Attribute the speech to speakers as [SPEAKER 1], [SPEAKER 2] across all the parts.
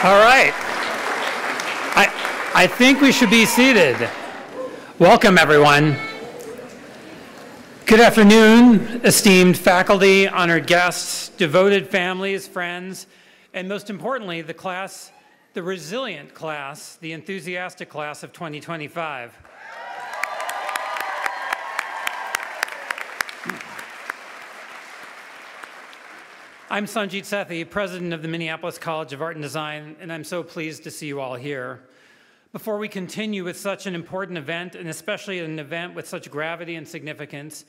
[SPEAKER 1] All right. I think we should be seated. Welcome, everyone. Good afternoon, esteemed faculty, honored guests, devoted families, friends, and most importantly, the class, the resilient class, the enthusiastic class of 2025. I'm Sanjit Sethi, president of the Minneapolis College of Art and Design, and I'm so pleased to see you all here. Before we continue with such an important event, and especially an event with such gravity and significance,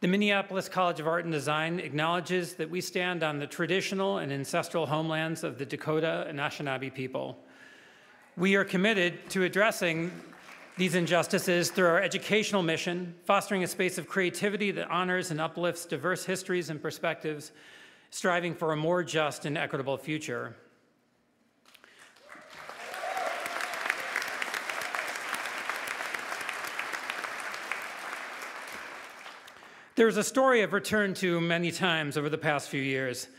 [SPEAKER 1] the Minneapolis College of Art and Design acknowledges that we stand on the traditional and ancestral homelands of the Dakota and Anishinaabe people. We are committed to addressing these injustices through our educational mission, fostering a space of creativity that honors and uplifts diverse histories and perspectives, striving for a more just and equitable future. There's a the I've returned to many times over the past few years.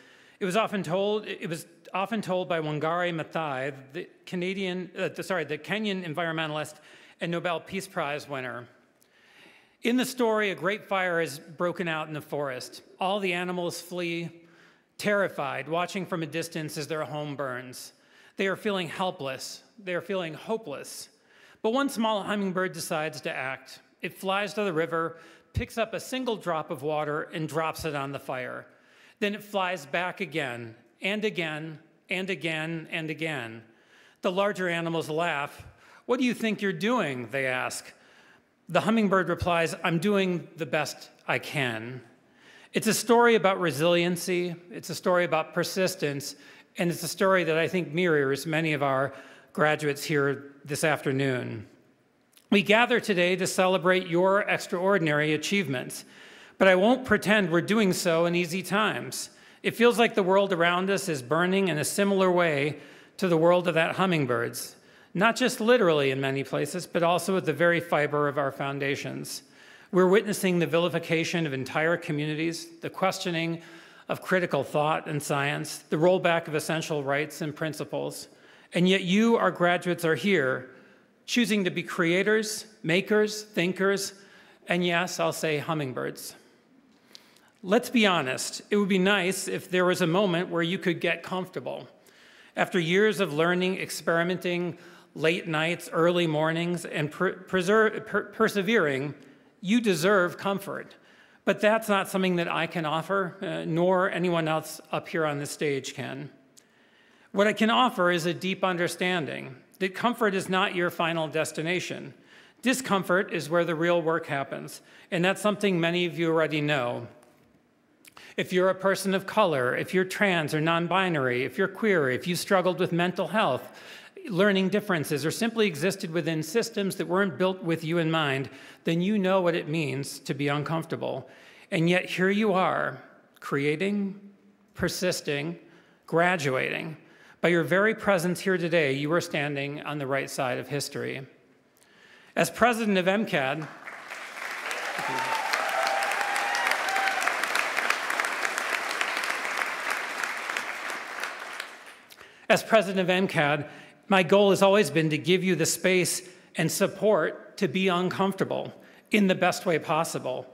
[SPEAKER 1] It was often told by Wangari Maathai, the Kenyan environmentalist and Nobel Peace Prize winner. In the story, a great fire is broken out in the forest. All the animals flee, terrified, watching from a distance as their home burns. They are feeling helpless. They are feeling hopeless. But one small hummingbird decides to act. It flies to the river, picks up a single drop of water, and drops it on the fire. Then it flies back again, and again, and again, and again. The larger animals laugh. "What do you think you're doing?" they ask. The hummingbird replies, "I'm doing the best I can." It's a story about resiliency, it's a story about persistence, and it's a story that I think mirrors many of our graduates here this afternoon. We gather today to celebrate your extraordinary achievements, but I won't pretend we're doing so in easy times. It feels like the world around us is burning in a similar way to the world of that hummingbird's, not just literally in many places, but also at the very fiber of our foundations. We're witnessing the vilification of entire communities, the questioning of critical thought and science, the rollback of essential rights and principles. And yet you, our graduates, are here, choosing to be creators, makers, thinkers, and yes, I'll say hummingbirds. Let's be honest, it would be nice if there was a moment where you could get comfortable. After years of learning, experimenting, late nights, early mornings, and persevering, you deserve comfort. But that's not something that I can offer, nor anyone else up here on the stage can. What I can offer is a deep understanding that comfort is not your final destination. Discomfort is where the real work happens, and that's something many of you already know. If you're a person of color, if you're trans or non-binary, if you're queer, if you struggled with mental health, learning differences, or simply existed within systems that weren't built with you in mind, then you know what it means to be uncomfortable. And yet here you are, creating, persisting, graduating. By your very presence here today, you are standing on the right side of history. As president of mcad, my goal has always been to give you the space and support to be uncomfortable in the best way possible,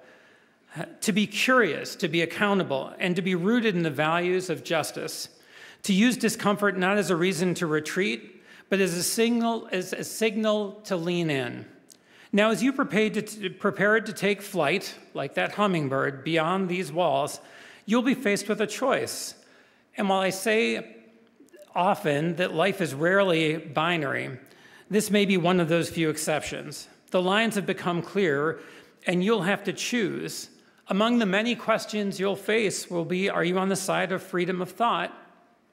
[SPEAKER 1] to be curious, to be accountable, and to be rooted in the values of justice, to use discomfort not as a reason to retreat, but as a signal to lean in. Now, as you prepare to take flight, like that hummingbird, beyond these walls, you'll be faced with a choice. And while I say often that life is rarely binary, this may be one of those few exceptions. The lines have become clear, and you'll have to choose. Among the many questions you'll face will be, are you on the side of freedom of thought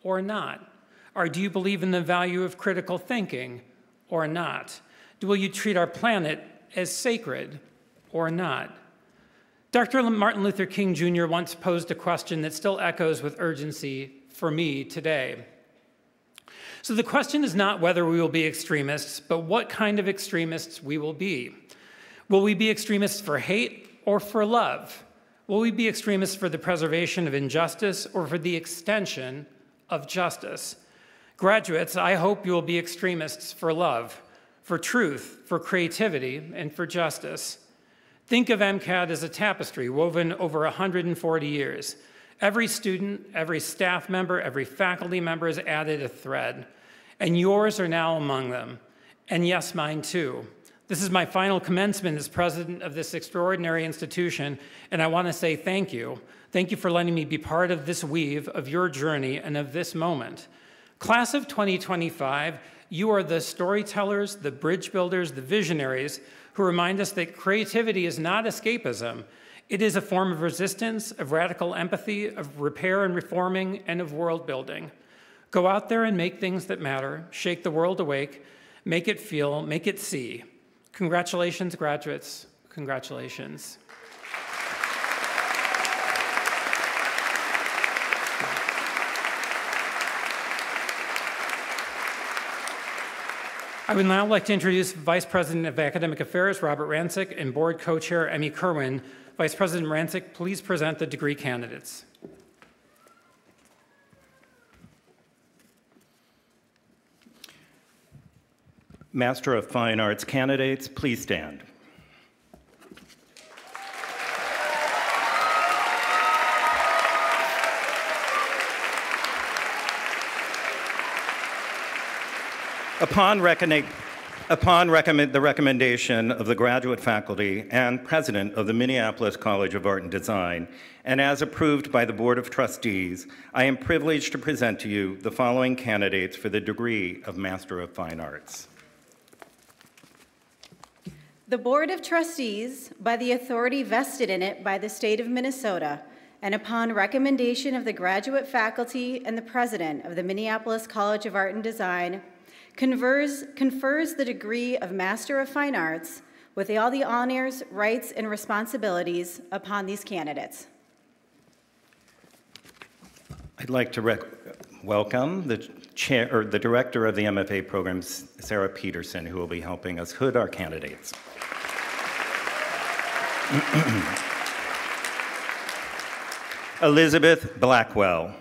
[SPEAKER 1] or not? Or do you believe in the value of critical thinking or not? Will you treat our planet as sacred or not? Dr. Martin Luther King Jr. once posed a question that still echoes with urgency for me today. So the question is not whether we will be extremists, but what kind of extremists we will be. Will we be extremists for hate or for love? Will we be extremists for the preservation of injustice or for the extension of justice? Graduates, I hope you will be extremists for love, for truth, for creativity, and for justice. Think of MCAD as a tapestry woven over 140 years. Every student, every staff member, every faculty member has added a thread, and yours are now among them. And yes, mine too. This is my final commencement as president of this extraordinary institution, and I want to say thank you. Thank you for letting me be part of this weave of your journey and of this moment. Class of 2025, you are the storytellers, the bridge builders, the visionaries who remind us that creativity is not escapism. It is a form of resistance, of radical empathy, of repair and reforming, and of world building. Go out there and make things that matter, shake the world awake, make it feel, make it see. Congratulations, graduates. Congratulations. I would now like to introduce Vice President of Academic Affairs, Robert Rancic, and Board Co-Chair, Emmy Kerwin. Vice President Rancic, please present the degree candidates.
[SPEAKER 2] Master of Fine Arts candidates, please stand. Upon the recommendation of the graduate faculty and president of the Minneapolis College of Art and Design, and as approved by the Board of Trustees, I am privileged to present to you the following candidates for the degree of Master of Fine Arts.
[SPEAKER 3] The Board of Trustees, by the authority vested in it by the state of Minnesota, and upon recommendation of the graduate faculty and the president of the Minneapolis College of Art and Design, confers the degree of Master of Fine Arts with all the honors, rights, and responsibilities upon these candidates.
[SPEAKER 2] I'd like to welcome the director of the MFA program, Sarah Peterson, who will be helping us hood our candidates. Elizabeth Blackwell.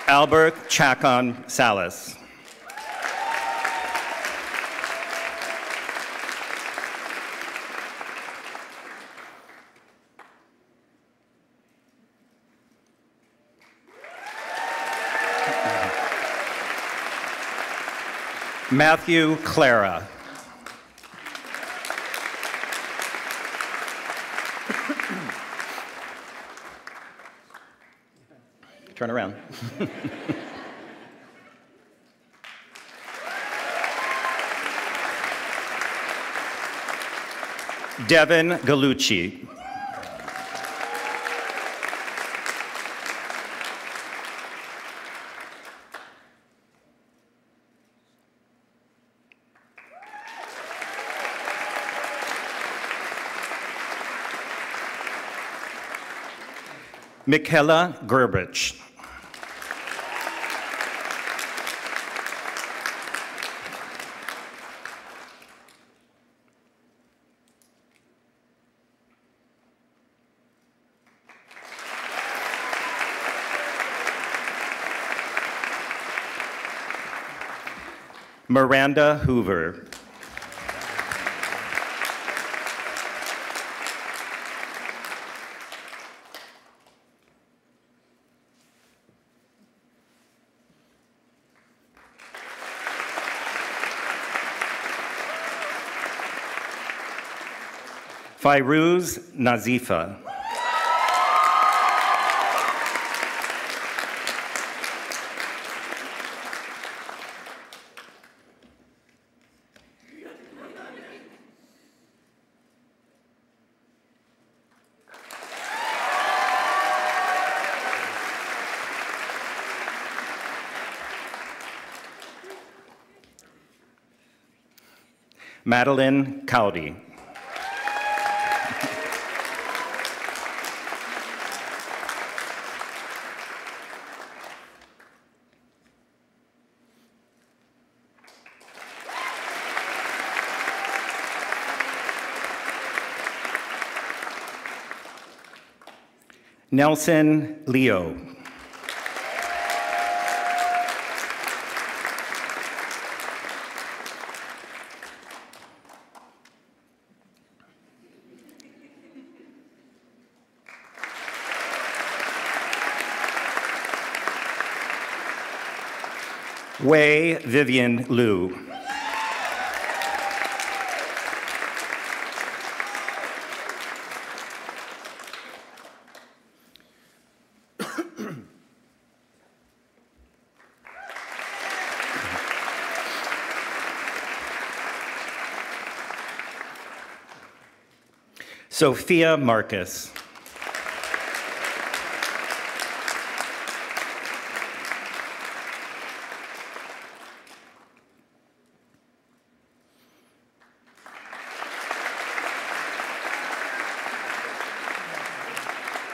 [SPEAKER 2] Albert Chacon Salas. Matthew Clara. Turn around. Devin Gallucci. Michaela Gerbich. Miranda Hoover. Fairuz Nazifa. Madeline Cowdy. Nelson Leo. Wei Vivian Liu. Sophia Marcus.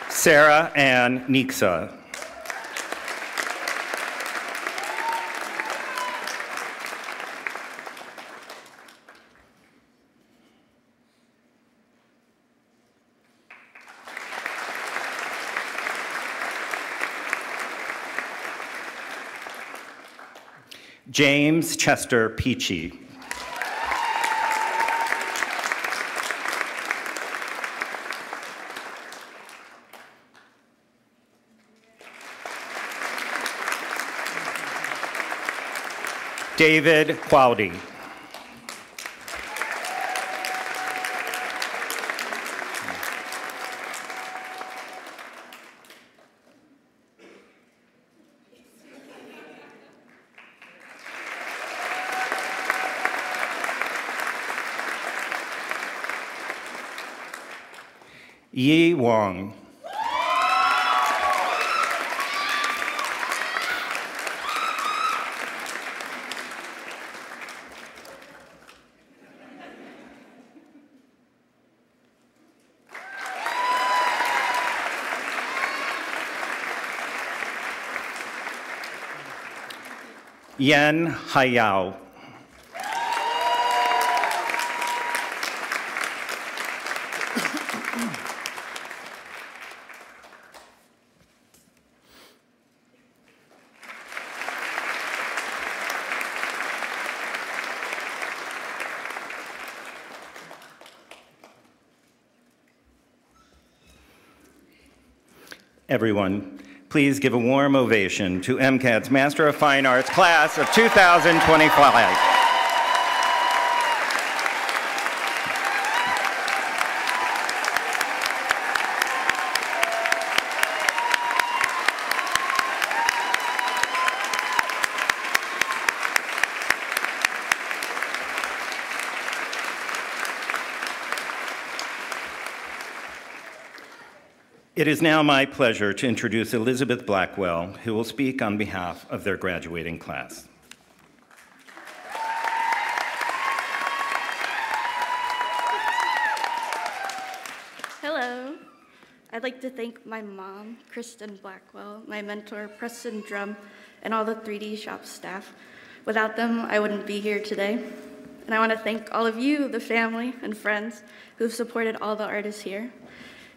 [SPEAKER 2] Sarah Ann Nixa. James Chester Peachy. David Quality. Yi Wang. Yen Hayao. Everyone, please give a warm ovation to MCAD's Master of Fine Arts class of 2025. It is now my pleasure to introduce Elizabeth Blackwell, who will speak on behalf of their graduating class.
[SPEAKER 4] Hello. I'd like to thank my mom, Kristen Blackwell, my mentor, Preston Drum, and all the 3D shop staff. Without them, I wouldn't be here today. And I want to thank all of you, the family and friends, who've supported all the artists here.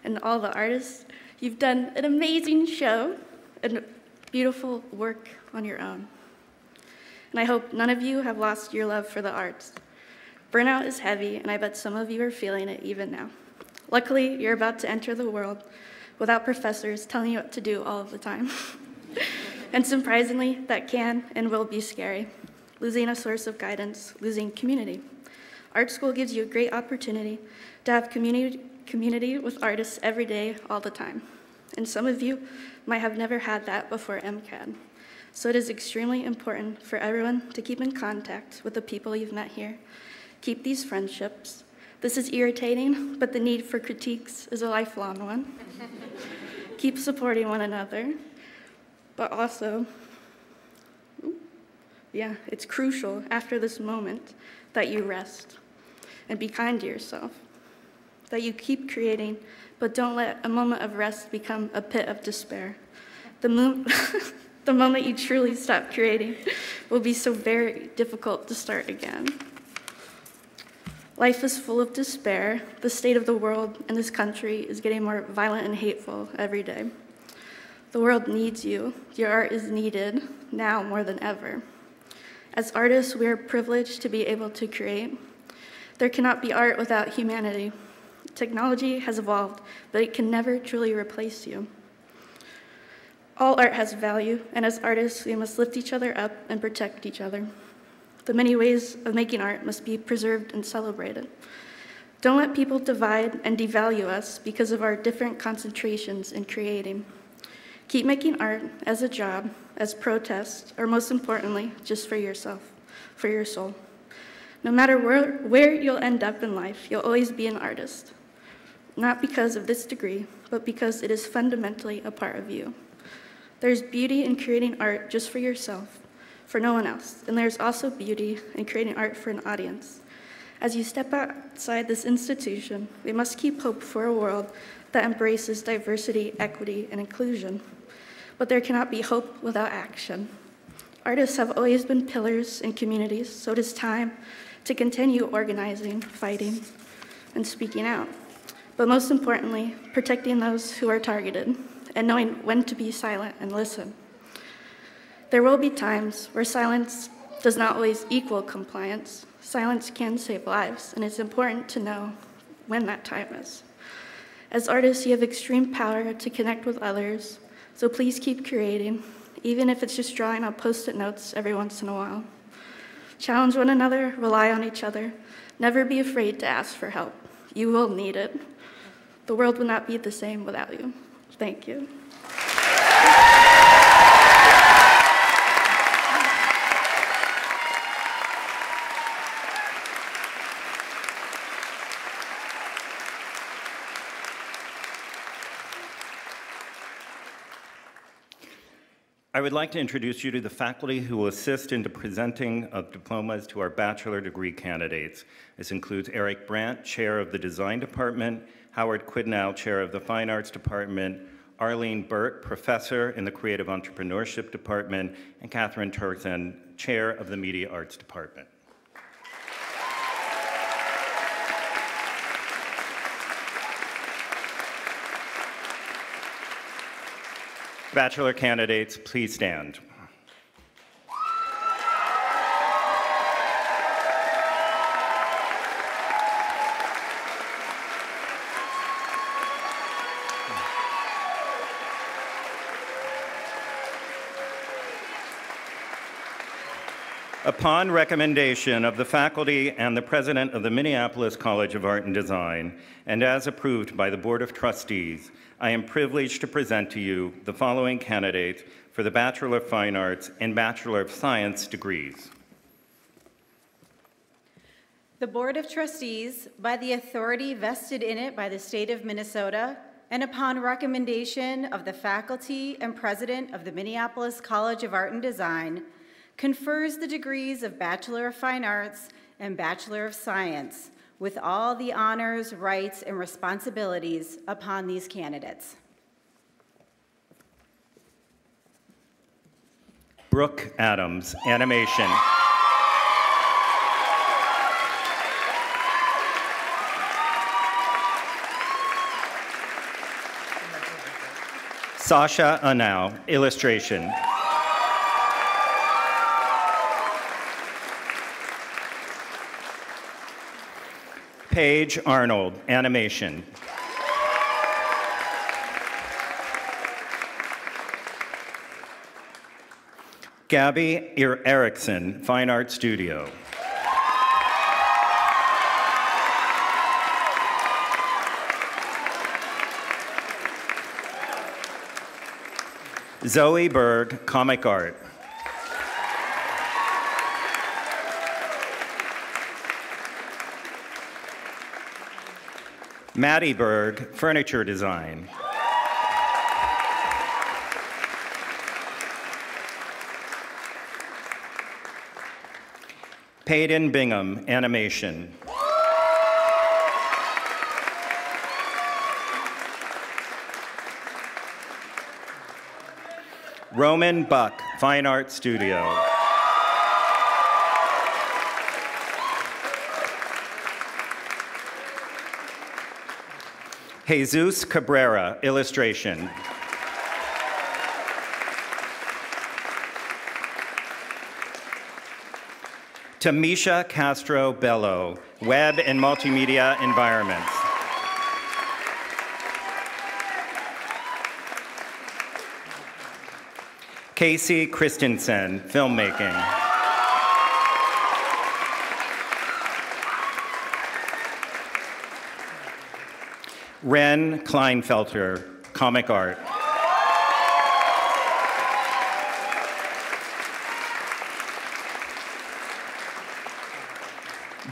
[SPEAKER 4] And all the artists, you've done an amazing show and beautiful work on your own. And I hope none of you have lost your love for the arts. Burnout is heavy, and I bet some of you are feeling it even now. Luckily, you're about to enter the world without professors telling you what to do all of the time. And surprisingly, that can and will be scary. Losing a source of guidance, losing community. Art school gives you a great opportunity to have community with artists every day, all the time. And some of you might have never had that before MCAD. So it is extremely important for everyone to keep in contact with the people you've met here. Keep these friendships. This is irritating, but the need for critiques is a lifelong one. Keep supporting one another, but also, it's crucial after this moment that you rest and be kind to yourself. That you keep creating, but don't let a moment of rest become a pit of despair. The moment you truly stop creating will be so very difficult to start again. Life is full of despair. The state of the world and this country is getting more violent and hateful every day. The world needs you. Your art is needed now more than ever. As artists, we are privileged to be able to create. There cannot be art without humanity. Technology has evolved, but it can never truly replace you. All art has value, and as artists, we must lift each other up and protect each other. The many ways of making art must be preserved and celebrated. Don't let people divide and devalue us because of our different concentrations in creating. Keep making art as a job, as protest, or most importantly, just for yourself, for your soul. No matter where you'll end up in life, you'll always be an artist. Not because of this degree, but because it is fundamentally a part of you. There's beauty in creating art just for yourself, for no one else, and there's also beauty in creating art for an audience. As you step outside this institution, we must keep hope for a world that embraces diversity, equity, and inclusion. But there cannot be hope without action. Artists have always been pillars in communities, so it is time to continue organizing, fighting, and speaking out. But most importantly, protecting those who are targeted and knowing when to be silent and listen. There will be times where silence does not always equal compliance. Silence can save lives, and it's important to know when that time is. As artists, you have extreme power to connect with others, so please keep creating, even if it's just drawing on Post-it notes every once in a while. Challenge one another, rely on each other. Never be afraid to ask for help. You will need it. The world would not be the same without you. Thank you.
[SPEAKER 2] I would like to introduce you to the faculty who will assist in the presenting of diplomas to our bachelor degree candidates. This includes Eric Brandt, Chair of the Design Department, Howard Quidnow, Chair of the Fine Arts Department, Arlene Burke, Professor in the Creative Entrepreneurship Department, and Catherine Turkson, Chair of the Media Arts Department. Bachelor candidates, please stand. Upon recommendation of the faculty and the president of the Minneapolis College of Art and Design, and as approved by the Board of Trustees, I am privileged to present to you the following candidates for the Bachelor of Fine Arts and Bachelor of Science degrees.
[SPEAKER 3] The Board of Trustees, by the authority vested in it by the state of Minnesota, and upon recommendation of the faculty and president of the Minneapolis College of Art and Design, confers the degrees of Bachelor of Fine Arts and Bachelor of Science with all the honors, rights, and responsibilities upon these candidates.
[SPEAKER 2] Brooke Adams, Animation. Sasha Anau, Illustration. Paige Arnold, Animation. Gabby Erickson, Fine Art Studio. Zoe Berg, Comic Art. Maddie Berg, Furniture Design. Peyton Bingham, Animation. Roman Buck, Fine Art Studio. Jesus Cabrera, illustration. Tamisha Castro Bello, web and multimedia environments. Casey Christensen, filmmaking. Ren Kleinfelter, comic art.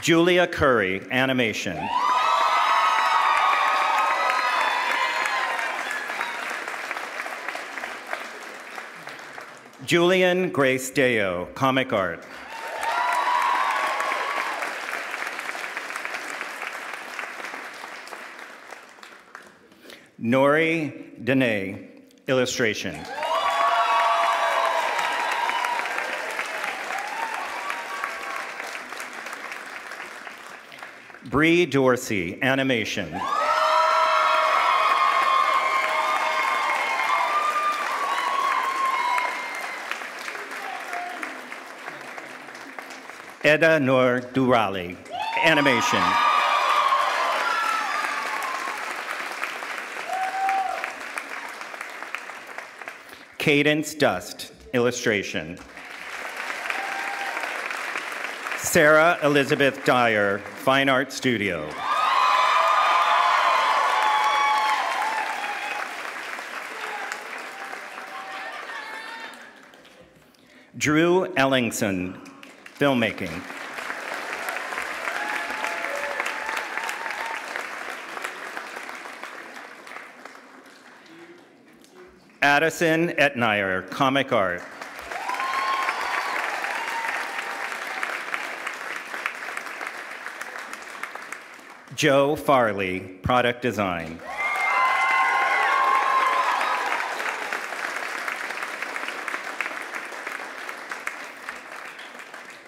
[SPEAKER 2] Julia Curry, animation. Julian Grace Deo, comic art. Nori Dene, illustration. Bree Dorsey, animation. Eda Noor Durali, animation. Cadence Dust, illustration. Sarah Elizabeth Dyer, Fine Art Studio. Drew Ellingson, filmmaking. Addison Etnier, comic art. Joe Farley, product design.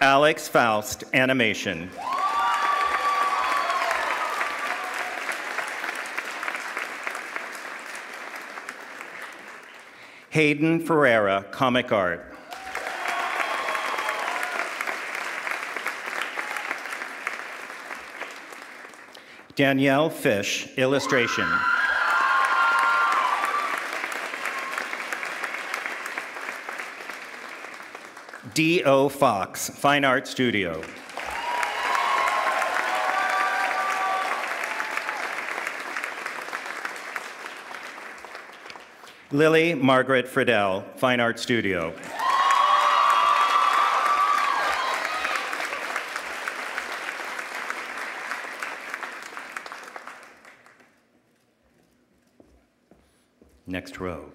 [SPEAKER 2] Alex Faust, animation. Hayden Ferreira, comic art. Danielle Fish, illustration. D.O. Fox, Fine Art Studio. Lily Margaret Friedel, Fine Art Studio. Next row.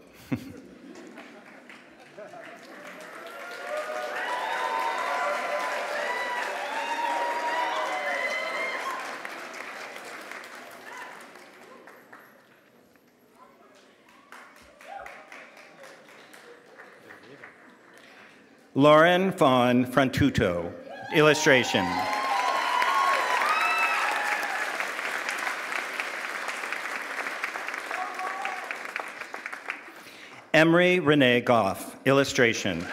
[SPEAKER 2] Lauren von Frantuto, illustration. Emery Renee Goff, illustration.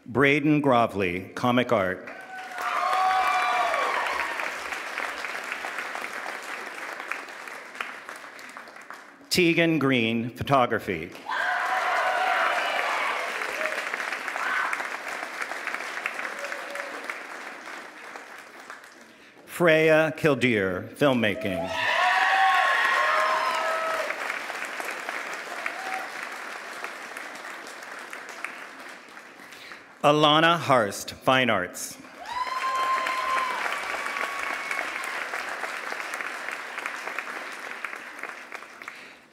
[SPEAKER 2] Braden Grovley, comic art. Tegan Green, photography. Freya Kildare, filmmaking. Alana Harst, fine arts.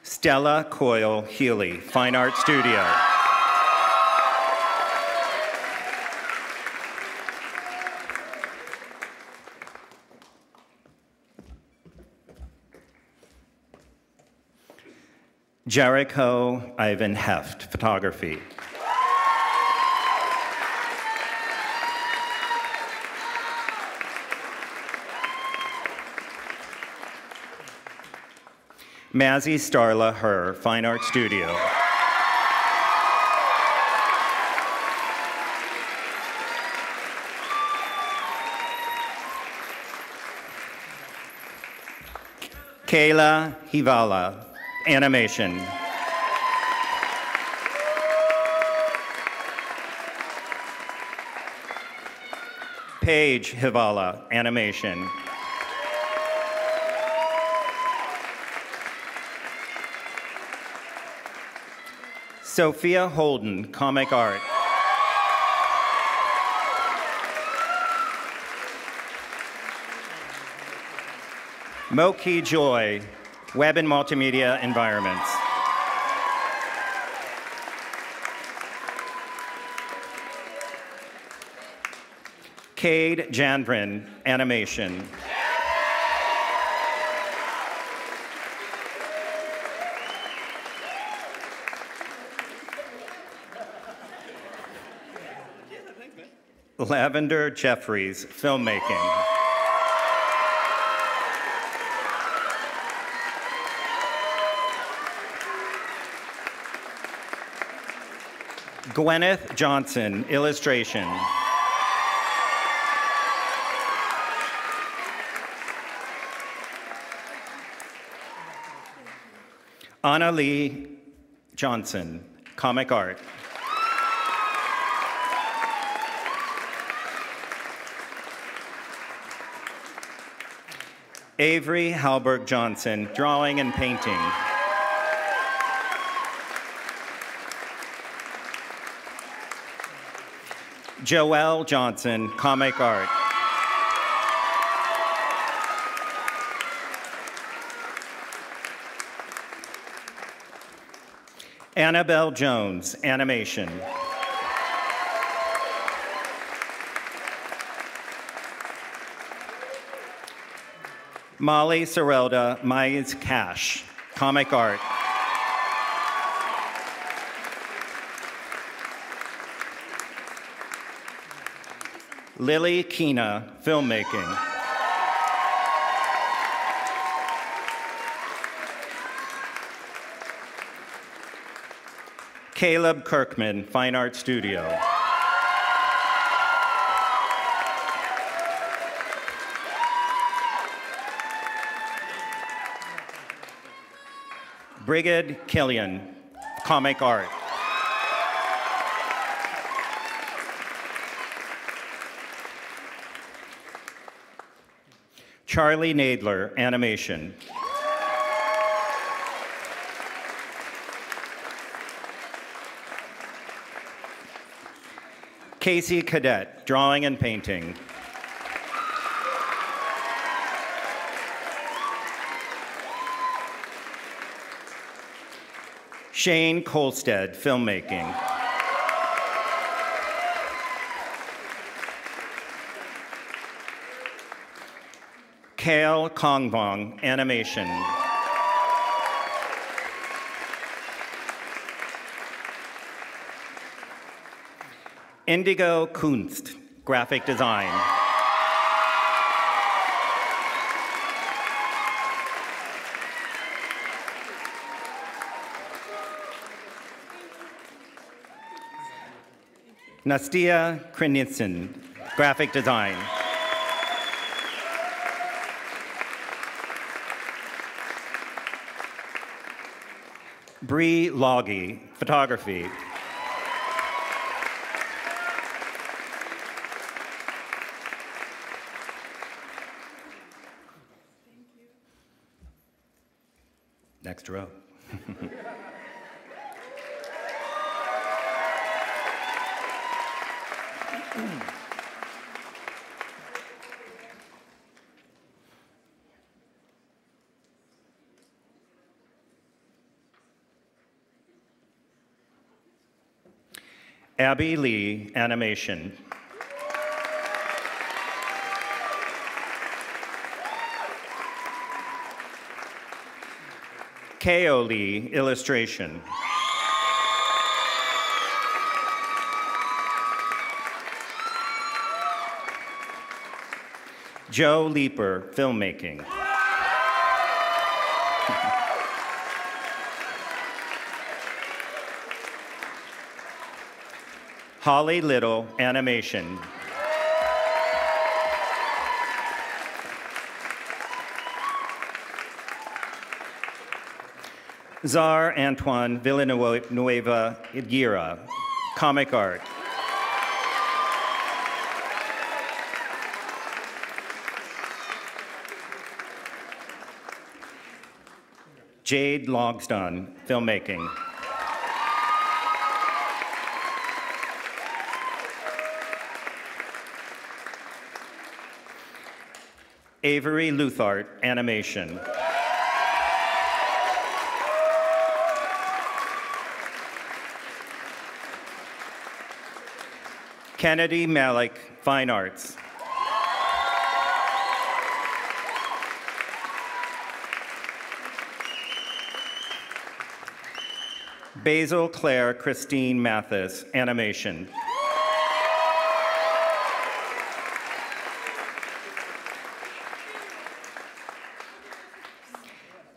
[SPEAKER 2] Stella Coyle Healy, Fine Art Studio. Jericho Ivan Heft, photography. Mazzy Starla Herr, Fine Art Studio. Kayla Hivala, Animation. Paige Hivala, Animation. Sophia Holden, Comic Art. Moki Joy, Web and Multimedia Environments. Cade Janvrin, Animation. Lavender Jeffries, Filmmaking. Gwyneth Johnson, Illustration. Anna Lee Johnson, Comic Art. Avery Halberg Johnson, Drawing and Painting. Joelle Johnson, Comic Art. Annabelle Jones, Animation. Molly Sorelda, May's Cash, Comic Art. Lily Kina, Filmmaking. Caleb Kirkman, Fine Art Studio. Brigid Killian, Comic Art. Charlie Nadler, Animation. Casey Cadet, Drawing and Painting. Shane Kolstead, Filmmaking. Kale Kongvong, Animation. Indigo Kunst, Graphic Design. Nastia Krenitsin, Graphic Design. Bree Loggy, Photography. Next row. Abby Lee, Animation. K.O. Lee, Illustration. Joe Leeper, Filmmaking. Holly Little, animation. Czar Antoine Villanueva Gira, comic art. Jade Logsdon, filmmaking. Avery Luthart, animation. Kennedy Malik, fine arts. Basil Claire Christine Mathis, animation.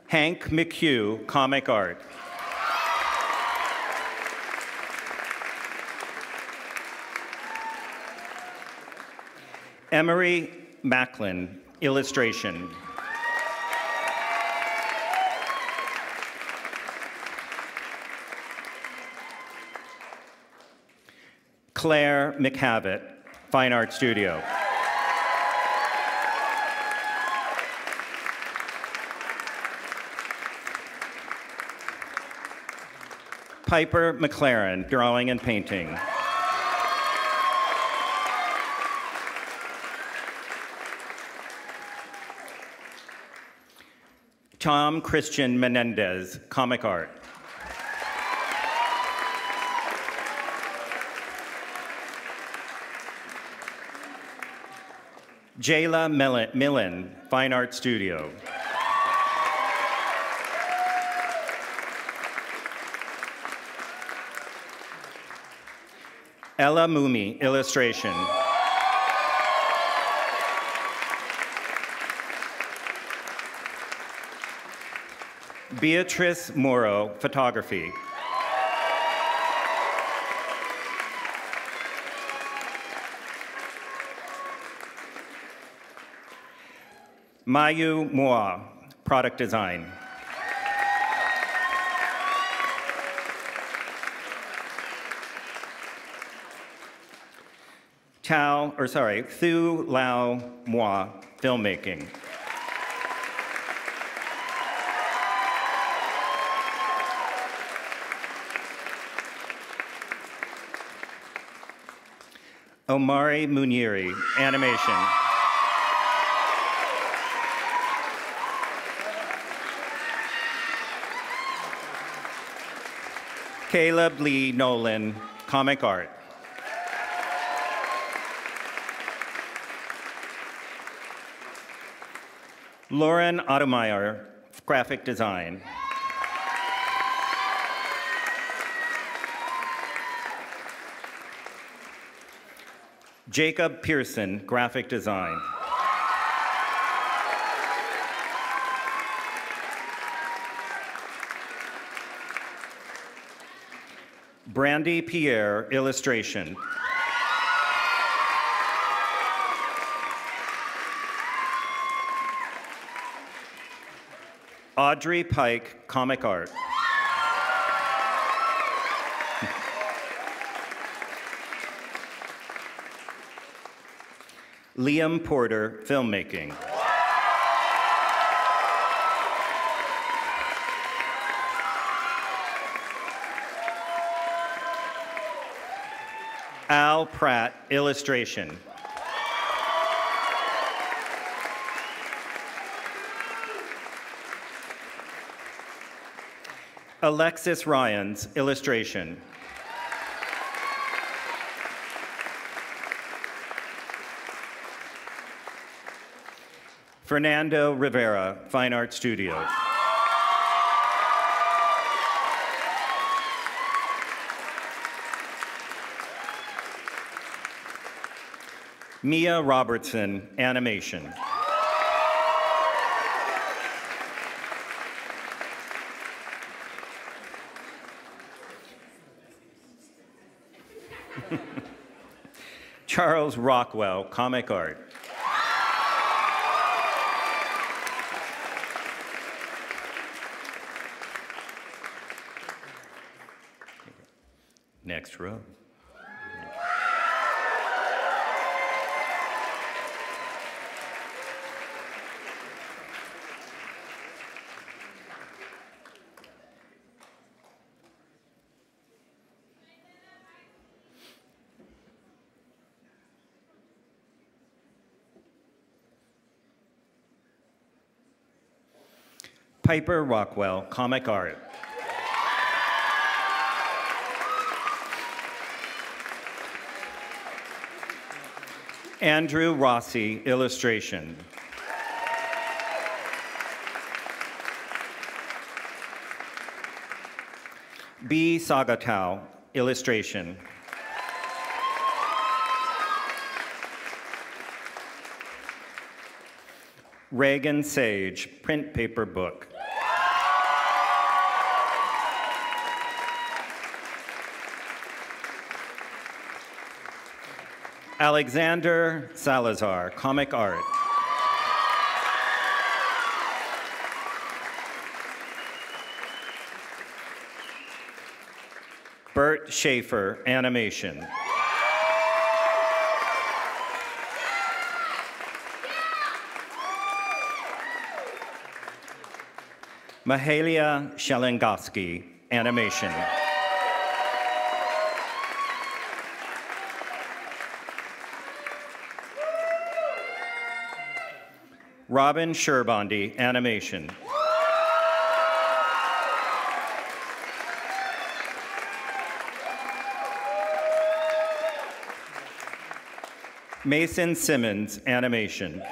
[SPEAKER 2] Hank McHugh, comic art. Emery Macklin, illustration. Claire McHavitt, Fine Art Studio. Piper McLaren, drawing and painting. Tom Christian Menendez, comic art. Jayla Millen, Fine Art Studio. Ella Mumi, illustration. Beatrice Morrow, photography. Mayu Moa, product design. Thu Lao Moa, filmmaking. Omari Muniri, animation. Caleb Lee Nolan, comic art. Lauren Ottomeyer, graphic design. Jacob Pearson, graphic design. Brandy Pierre, illustration. Audrey Pike, comic art. Liam Porter, filmmaking. Al Pratt, illustration. Alexis Ryans, illustration. Fernando Rivera, Fine Art Studio. Mia Robertson, animation. Charles Rockwell, comic art. Next row. Piper Rockwell, comic art. Andrew Rossi, illustration. B. Sagatau, illustration. Reagan Sage, print paper book. Alexander Salazar, comic art. Bert Schaefer, animation. Mahalia Shelengowski, animation. Robin Sherbondi, animation. Mason Simmons, animation.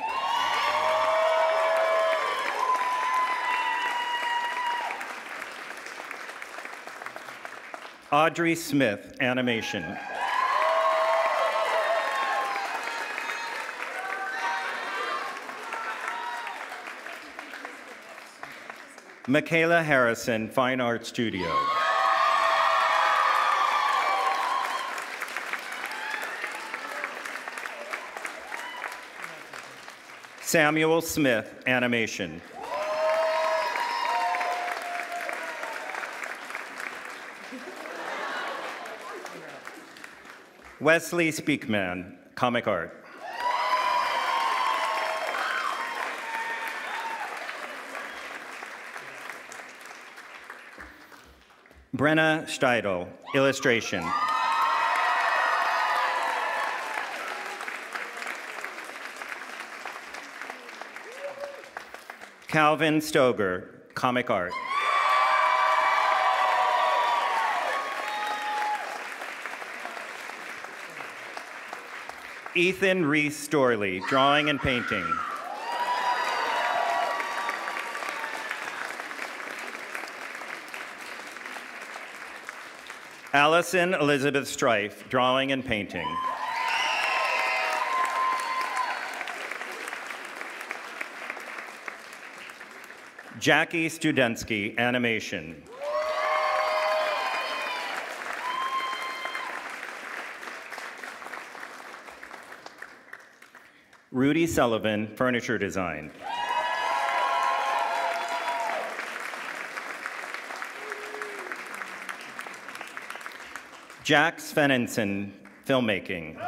[SPEAKER 2] Audrey Smith, animation. Michaela Harrison, Fine Art Studio. Samuel Smith, animation. Wesley Speakman, comic art. Brenna Steidel, illustration. Calvin Stoger, comic art. Ethan Reese Storley, drawing and painting. Allison Elizabeth Strife, drawing and painting. Jackie Studensky, animation. Rudy Sullivan, furniture design. Jack Svenenson, filmmaking.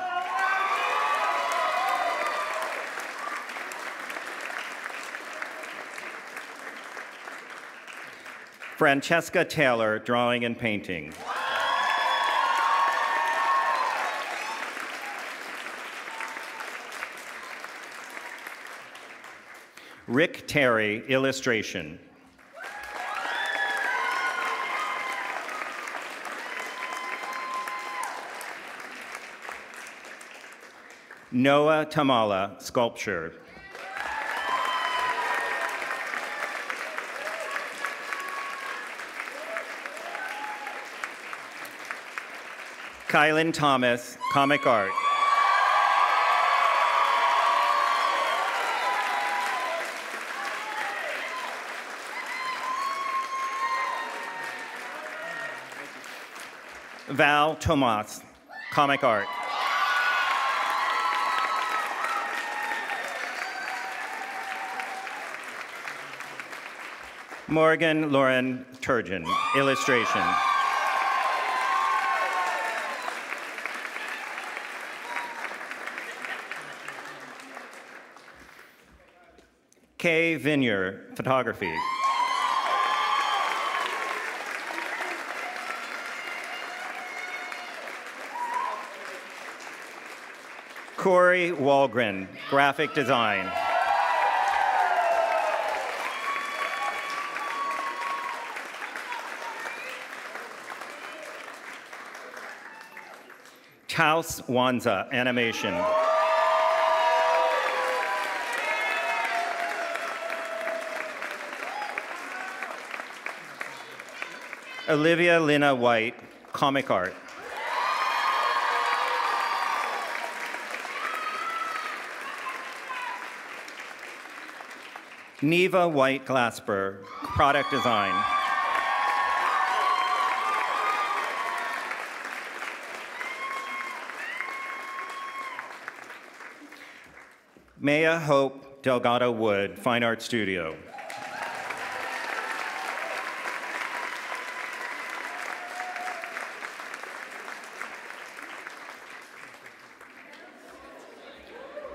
[SPEAKER 2] Francesca Taylor, drawing and painting. Rick Terry, illustration. Noah Tamala, sculpture. Kylan Thomas, comic art. Val Tomas, comic art. Morgan Lauren Turgeon, illustration. Kay Vineyard, photography. Corey Walgren, graphic design. Taos Wanza, animation. Olivia Lina White, comic art. Neva White Glasper, product design. Maya Hope Delgado Wood, Fine Art Studio.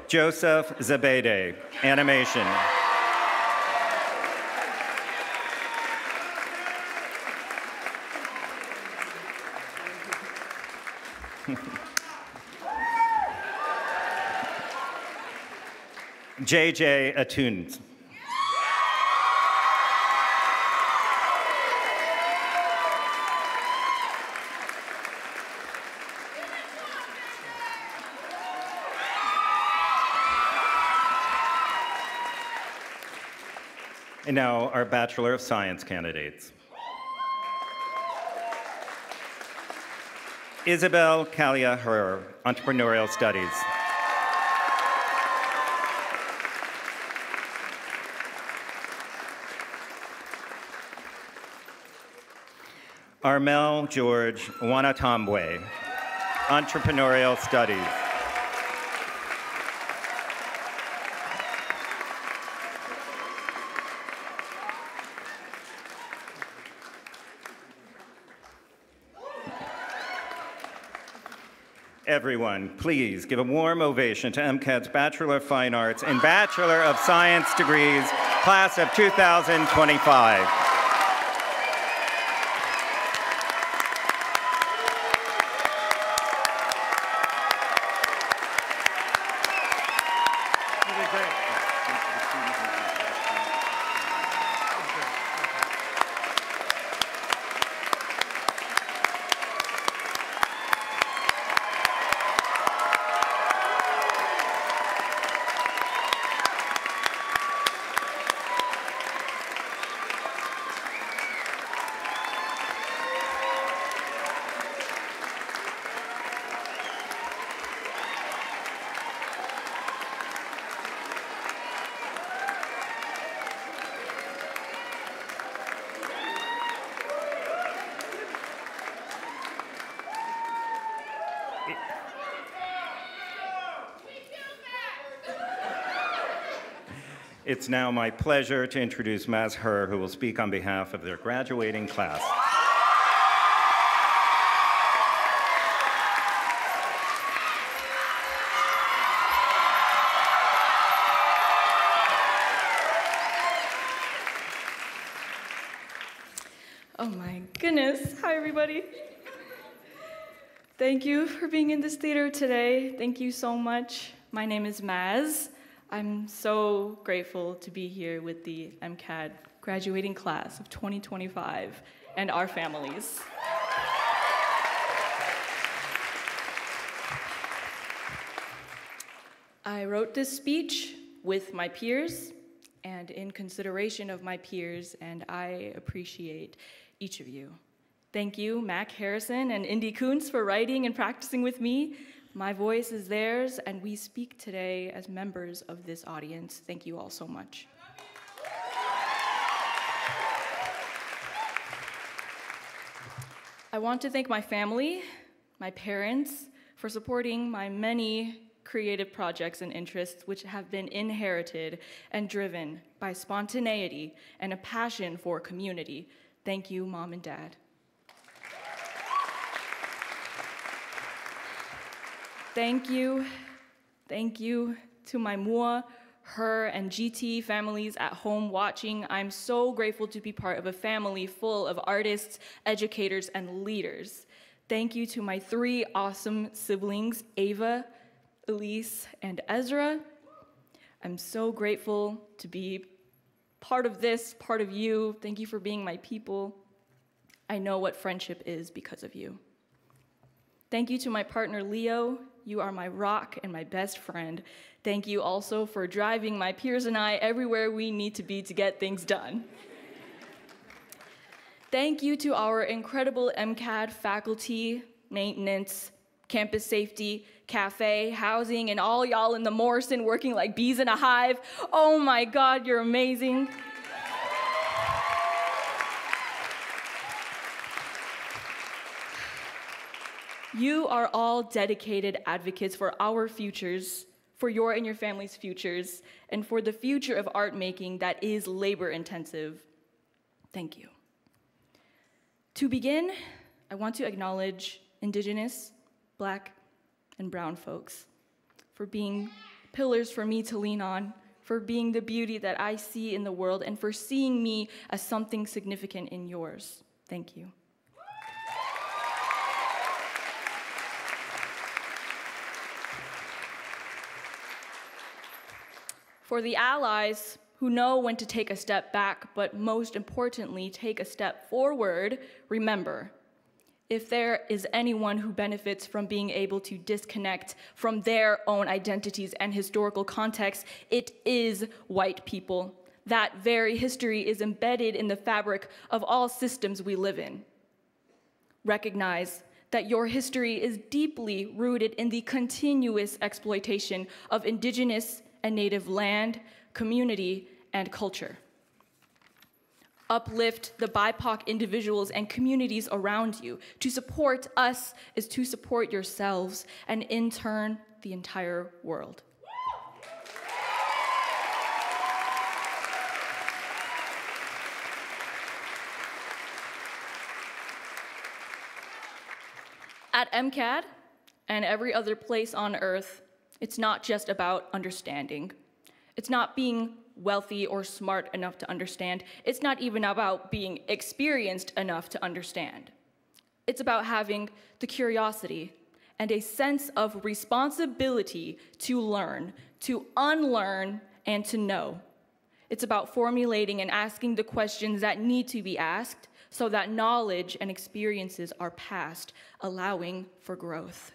[SPEAKER 2] Joseph Zabede, animation. JJ Atunes. And now our Bachelor of Science candidates. Isabel Kalia Herr, Entrepreneurial Studies. Armel George Wanatambwe, Entrepreneurial Studies. Everyone, please give a warm ovation to MCAD's Bachelor of Fine Arts and Bachelor of Science degrees, class of 2025. It's now my pleasure to introduce Ms. Herr, who will speak on behalf of their graduating class.
[SPEAKER 5] Oh my goodness. Hi, everybody. Thank you for being in this theater today. Thank you so much. My name is Maz. I'm so grateful to be here with the MCAD graduating class of 2025 and our families. I wrote this speech with my peers and in consideration of my peers, and I appreciate each of you. Thank you, Mac Harrison and Indy Kuntz, for writing and practicing with me. My voice is theirs, and we speak today as members of this audience. Thank you all so much. I want to thank my family, my parents, for supporting my many creative projects and interests which have been inherited and driven by spontaneity and a passion for community. Thank you, Mom and Dad. Thank you to my Mua, her, and GT families at home watching. I'm so grateful to be part of a family full of artists, educators, and leaders. Thank you to my 3 awesome siblings, Ava, Elise, and Ezra. I'm so grateful to be part of this, part of you. Thank you for being my people. I know what friendship is because of you. Thank you to my partner, Leo. You are my rock and my best friend. Thank you also for driving my peers and I everywhere we need to be to get things done. Thank you to our incredible MCAD faculty, maintenance, campus safety, cafe, housing, and all y'all in the Morrison working like bees in a hive. Oh my God, you're amazing. You are all dedicated advocates for our futures, for your and your family's futures, and for the future of art making that is labor intensive. Thank you. To begin, I want to acknowledge Indigenous, Black, and brown folks for being pillars for me to lean on, for being the beauty that I see in the world, and for seeing me as something significant in yours. Thank you. For the allies who know when to take a step back, but most importantly, take a step forward, remember, if there is anyone who benefits from being able to disconnect from their own identities and historical context, it is white people. That very history is embedded in the fabric of all systems we live in. Recognize that your history is deeply rooted in the continuous exploitation of Indigenous and Native land, community, and culture. Uplift the BIPOC individuals and communities around you. To support us is to support yourselves, and in turn, the entire world. At MCAD and every other place on earth, it's not just about understanding. It's not being wealthy or smart enough to understand. It's not even about being experienced enough to understand. It's about having the curiosity and a sense of responsibility to learn, to unlearn, and to know. It's about formulating and asking the questions that need to be asked so that knowledge and experiences are passed, allowing for growth.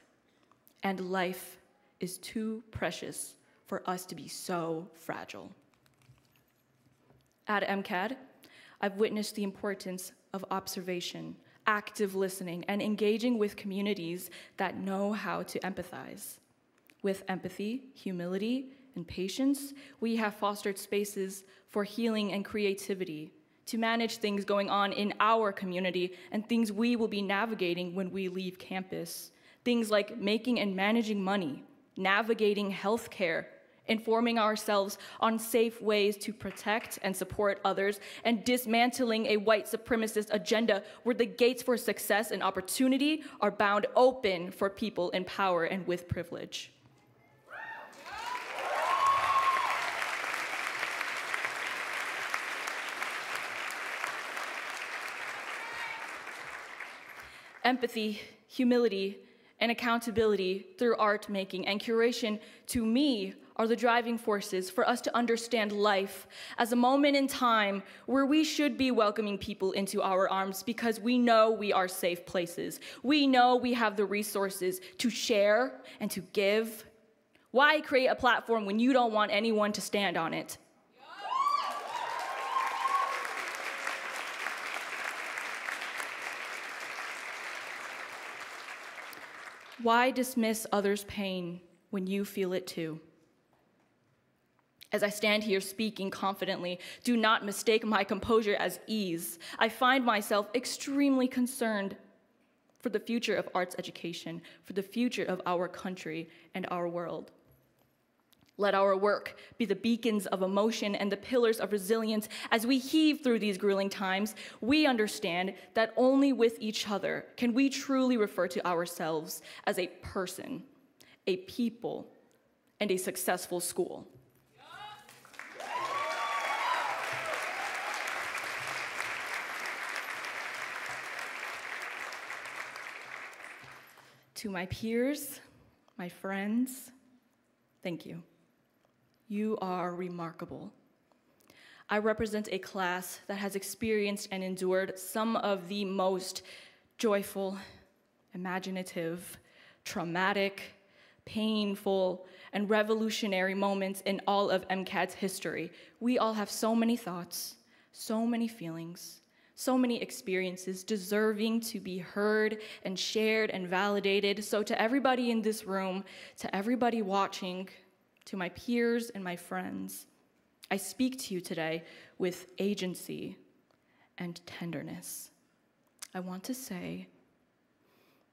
[SPEAKER 5] And life is too precious for us to be so fragile. At MCAD, I've witnessed the importance of observation, active listening, and engaging with communities that know how to empathize. With empathy, humility, and patience, we have fostered spaces for healing and creativity to manage things going on in our community and things we will be navigating when we leave campus. Things like making and managing money, navigating healthcare, informing ourselves on safe ways to protect and support others, and dismantling a white supremacist agenda where the gates for success and opportunity are bound open for people in power and with privilege. Empathy, humility, and accountability through art making and curation, to me, are the driving forces for us to understand life as a moment in time where we should be welcoming people into our arms because we know we are safe places. We know we have the resources to share and to give. Why create a platform when you don't want anyone to stand on it? Why dismiss others' pain when you feel it too? As I stand here speaking confidently, do not mistake my composure as ease. I find myself extremely concerned for for the future of arts education, for the future of our country and our world. Let our work be the beacons of emotion and the pillars of resilience. As we heave through these grueling times, we understand that only with each other can we truly refer to ourselves as a person, a people, and a successful school. To my peers, my friends, thank you. You are remarkable. I represent a class that has experienced and endured some of the most joyful, imaginative, traumatic, painful, and revolutionary moments in all of MCAD's history. We all have so many thoughts, so many feelings, so many experiences deserving to be heard and shared and validated. So to everybody in this room, to everybody watching, to my peers and my friends, I speak to you today with agency and tenderness. I want to say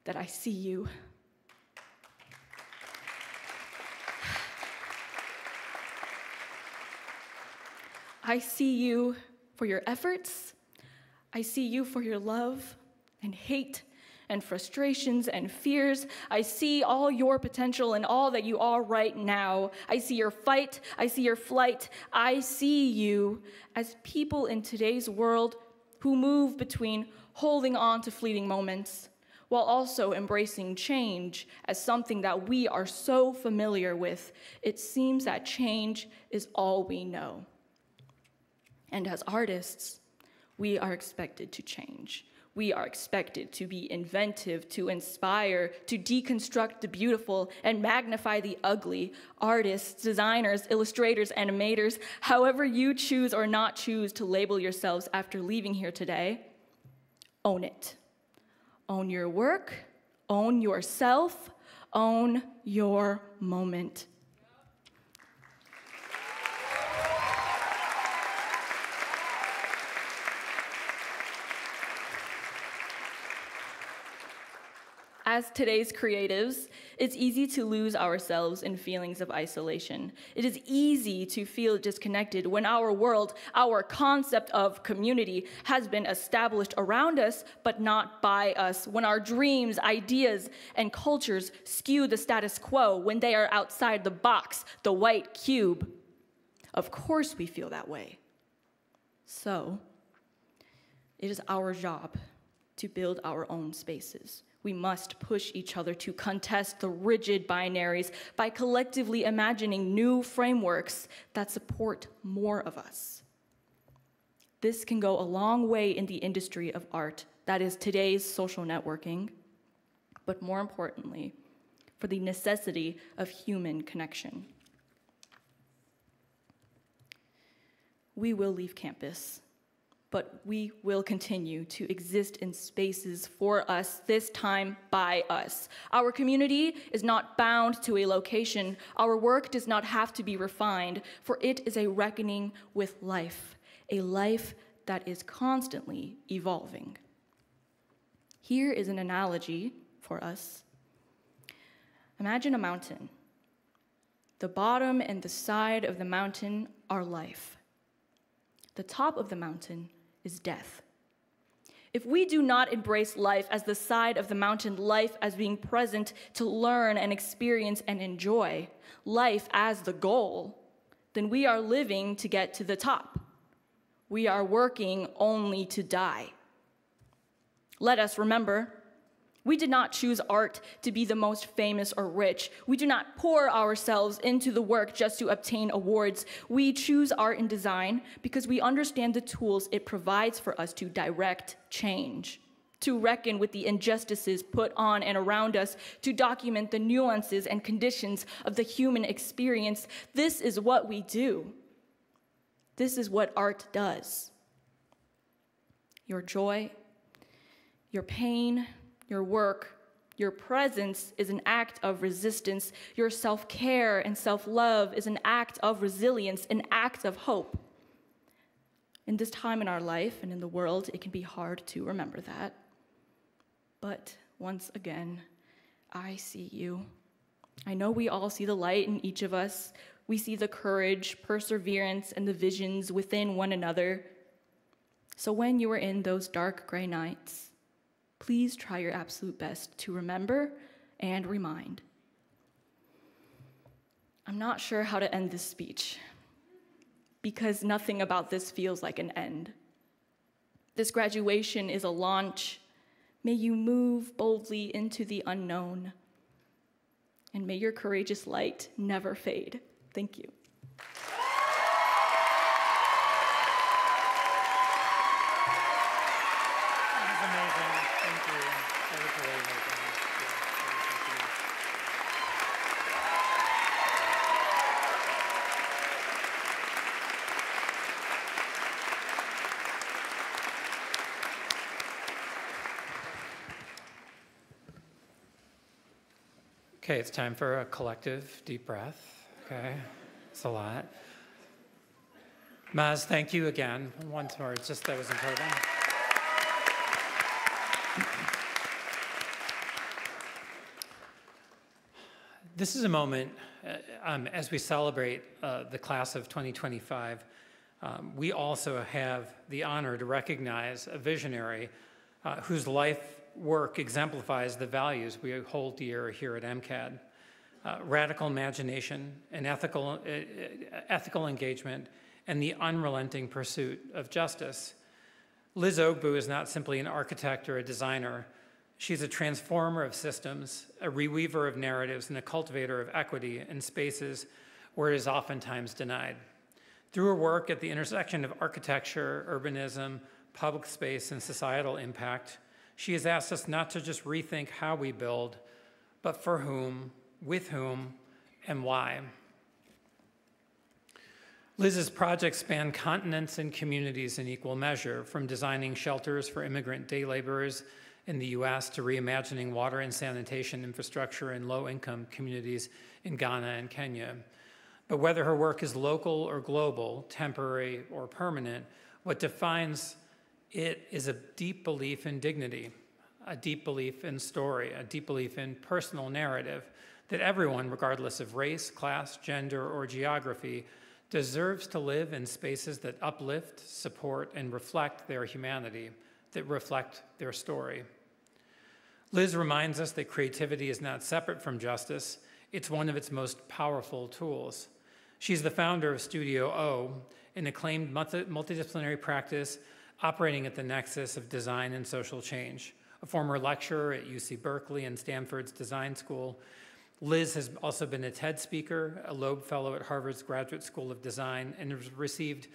[SPEAKER 5] that I see you. I see you for your efforts. I see you for your love and hate and frustrations and fears. I see all your potential and all that you are right now. I see your fight. I see your flight. I see you as people in today's world who move between holding on to fleeting moments while also embracing change as something that we are so familiar with. It seems that change is all we know. And as artists, we are expected to change. We are expected to be inventive, to inspire, to deconstruct the beautiful and magnify the ugly. Artists, designers, illustrators, animators, however you choose or not choose to label yourselves after leaving here today, own it. Own your work, own yourself, own your moment. As today's creatives, it's easy to lose ourselves in feelings of isolation. It is easy to feel disconnected when our world, our concept of community has been established around us, but not by us. When our dreams, ideas, and cultures skew the status quo, when they are outside the box, the white cube. Of course we feel that way. So, it is our job to build our own spaces. We must push each other to contest the rigid binaries by collectively imagining new frameworks that support more of us. This can go a long way in the industry of art, that is today's social networking, but more importantly, for the necessity of human connection. We will leave campus, but we will continue to exist in spaces for us, this time by us. Our community is not bound to a location. Our work does not have to be refined, for it is a reckoning with life, a life that is constantly evolving. Here is an analogy for us. Imagine a mountain. The bottom and the side of the mountain are life. The top of the mountain is death. If we do not embrace life as the side of the mountain, life as being present to learn and experience and enjoy, life as the goal, then we are living to get to the top. We are working only to die. Let us remember, we did not choose art to be the most famous or rich. We do not pour ourselves into the work just to obtain awards. We choose art and design because we understand the tools it provides for us to direct change, to reckon with the injustices put on and around us, to document the nuances and conditions of the human experience. This is what we do. This is what art does. Your joy, your pain, your work, your presence is an act of resistance. Your self-care and self-love is an act of resilience, an act of hope. In this time in our life and in the world, it can be hard to remember that. But once again, I see you. I know we all see the light in each of us. We see the courage, perseverance, and the visions within one another. So when you are in those dark gray nights, please try your absolute best to remember and remind. I'm not sure how to end this speech, because nothing about this feels like an end. This graduation is a launch. May you move boldly into the unknown, and may your courageous light never fade. Thank you.
[SPEAKER 1] That was amazing. Thank you. That was really amazing. Okay, it's time for a collective deep breath. Okay, it's a lot. Maz, thank you again. Once more, it's just that was incredible. This is a moment, as we celebrate the class of 2025, we also have the honor to recognize a visionary whose life work exemplifies the values we hold dear here at MCAD. Radical imagination and ethical engagement and the unrelenting pursuit of justice. Liz Ogbu is not simply an architect or a designer. She's a transformer of systems, a reweaver of narratives, and a cultivator of equity in spaces where it is oftentimes denied. Through her work at the intersection of architecture, urbanism, public space, and societal impact, she has asked us not to just rethink how we build, but for whom, with whom, and why. Liz's projects span continents and communities in equal measure, from designing shelters for immigrant day laborers in the US to reimagining water and sanitation infrastructure in low-income communities in Ghana and Kenya. But whether her work is local or global, temporary or permanent, what defines it is a deep belief in dignity, a deep belief in story, a deep belief in personal narrative, that everyone, regardless of race, class, gender, or geography, deserves to live in spaces that uplift, support, and reflect their humanity, that reflect their story. Liz reminds us that creativity is not separate from justice. It's one of its most powerful tools. She's the founder of Studio O, an acclaimed multidisciplinary practice operating at the nexus of design and social change. A former lecturer at UC Berkeley and Stanford's Design School, Liz has also been a TED speaker, a Loeb Fellow at Harvard's Graduate School of Design, and has received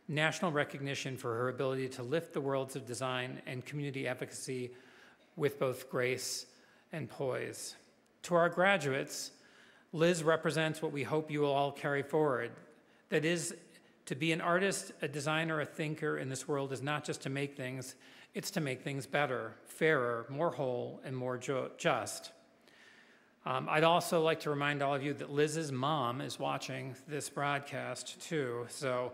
[SPEAKER 1] national recognition for her ability to lift the worlds of design and community advocacy with both grace and poise. To our graduates, Liz represents what we hope you will all carry forward. That is, to be an artist, a designer, a thinker in this world is not just to make things, it's to make things better, fairer, more whole, and more just. I'd also like to remind all of you that Liz's mom is watching this broadcast too, so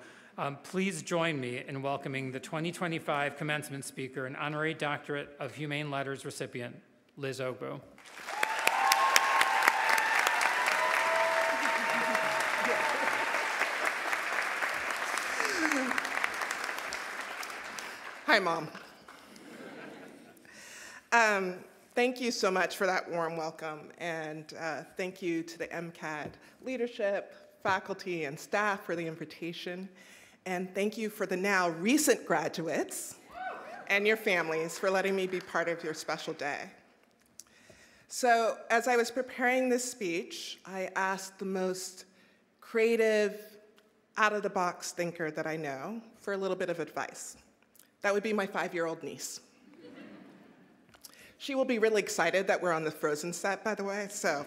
[SPEAKER 1] please join me in welcoming the 2025 commencement speaker and honorary doctorate of Humane Letters recipient, Liz Ogbu.
[SPEAKER 6] Hi, Mom. Thank you so much for that warm welcome, and thank you to the MCAD leadership, faculty, and staff for the invitation, and thank you for the now recent graduates and your families for letting me be part of your special day. So, as I was preparing this speech, I asked the most creative, out-of-the-box thinker that I know for a little bit of advice. That would be my 5-year-old niece. She will be really excited that we're on the Frozen set, by the way, so.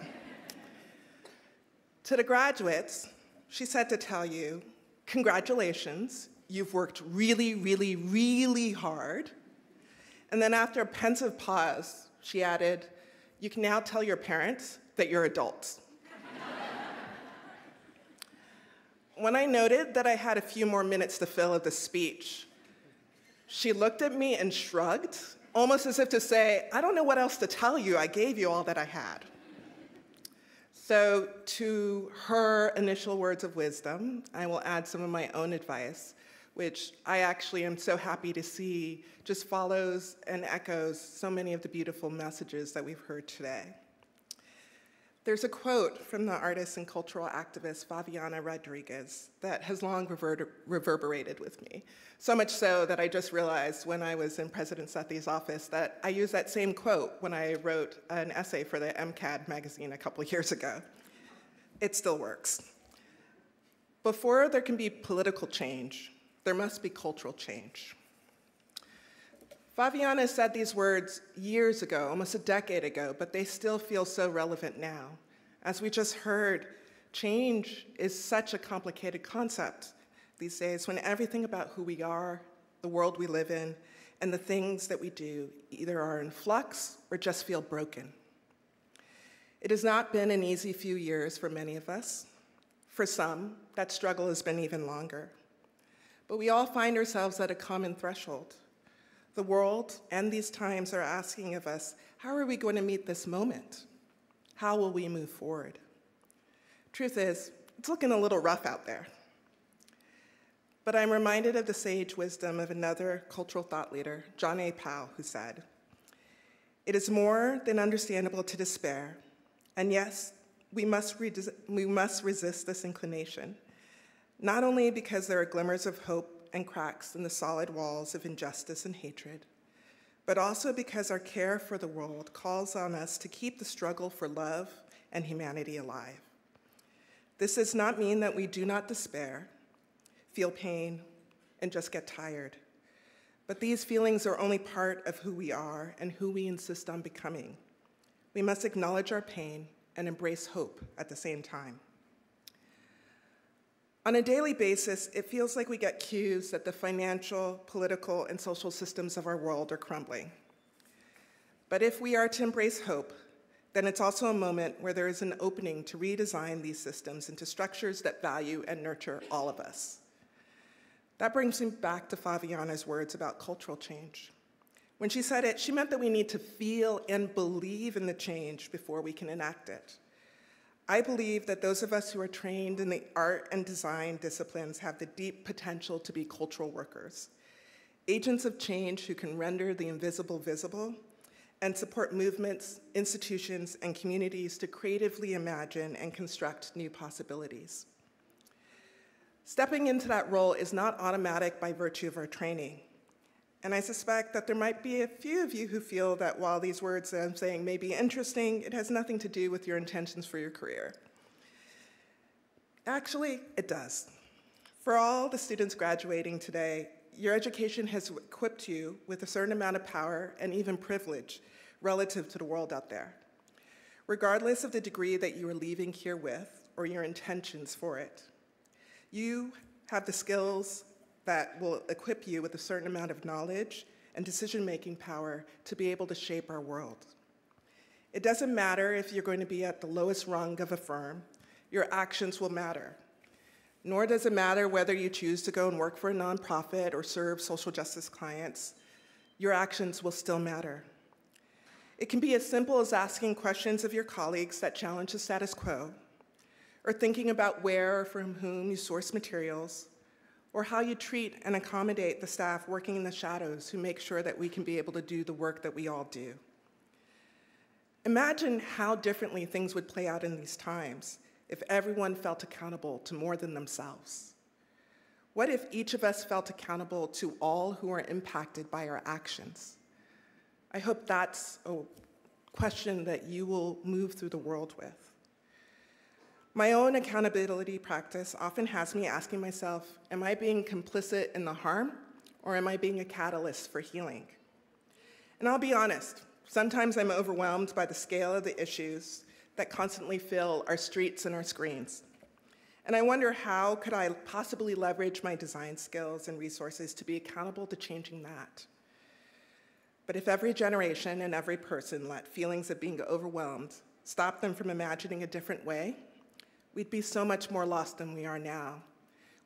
[SPEAKER 6] To the graduates, she said to tell you, congratulations, you've worked really, really, really hard. And then after a pensive pause, she added, you can now tell your parents that you're adults. When I noted that I had a few more minutes to fill of the speech, she looked at me and shrugged, almost as if to say, I don't know what else to tell you, I gave you all that I had. So to her initial words of wisdom, I will add some of my own advice, which I actually am so happy to see just follows and echoes so many of the beautiful messages that we've heard today. There's a quote from the artist and cultural activist Fabiana Rodriguez that has long reverberated with me, so much so that I just realized when I was in President Sethi's office that I used that same quote when I wrote an essay for the MCAD magazine a couple of years ago. It still works. Before there can be political change, there must be cultural change. Fabiana said these words years ago, almost a decade ago, but they still feel so relevant now. As we just heard, change is such a complicated concept these days when everything about who we are, the world we live in, and the things that we do either are in flux or just feel broken. It has not been an easy few years for many of us. For some, that struggle has been even longer. But we all find ourselves at a common threshold. The world and these times are asking of us, how are we going to meet this moment? How will we move forward? Truth is, it's looking a little rough out there. But I'm reminded of the sage wisdom of another cultural thought leader, John A. Powell, who said, "It is more than understandable to despair, and yes, we must resist this inclination, not only because there are glimmers of hope and cracks in the solid walls of injustice and hatred, but also because our care for the world calls on us to keep the struggle for love and humanity alive. This does not mean that we do not despair, feel pain, and just get tired, but these feelings are only part of who we are and who we insist on becoming. We must acknowledge our pain and embrace hope at the same time." On a daily basis, it feels like we get cues that the financial, political, and social systems of our world are crumbling. But if we are to embrace hope, then it's also a moment where there is an opening to redesign these systems into structures that value and nurture all of us. That brings me back to Fabiana's words about cultural change. When she said it, she meant that we need to feel and believe in the change before we can enact it. I believe that those of us who are trained in the art and design disciplines have the deep potential to be cultural workers, agents of change who can render the invisible visible and support movements, institutions, and communities to creatively imagine and construct new possibilities. Stepping into that role is not automatic by virtue of our training. And I suspect that there might be a few of you who feel that while these words that I'm saying may be interesting, it has nothing to do with your intentions for your career. Actually, it does. For all the students graduating today, your education has equipped you with a certain amount of power and even privilege relative to the world out there. Regardless of the degree that you are leaving here with or your intentions for it, you have the skills that will equip you with a certain amount of knowledge and decision-making power to be able to shape our world. It doesn't matter if you're going to be at the lowest rung of a firm, your actions will matter. Nor does it matter whether you choose to go and work for a nonprofit or serve social justice clients, your actions will still matter. It can be as simple as asking questions of your colleagues that challenge the status quo, or thinking about where or from whom you source materials, or how you treat and accommodate the staff working in the shadows who make sure that we can be able to do the work that we all do. Imagine how differently things would play out in these times if everyone felt accountable to more than themselves. What if each of us felt accountable to all who are impacted by our actions? I hope that's a question that you will move through the world with. My own accountability practice often has me asking myself, am I being complicit in the harm, or am I being a catalyst for healing? And I'll be honest, sometimes I'm overwhelmed by the scale of the issues that constantly fill our streets and our screens. And I wonder, how could I possibly leverage my design skills and resources to be accountable to changing that? But if every generation and every person let feelings of being overwhelmed stop them from imagining a different way, we'd be so much more lost than we are now.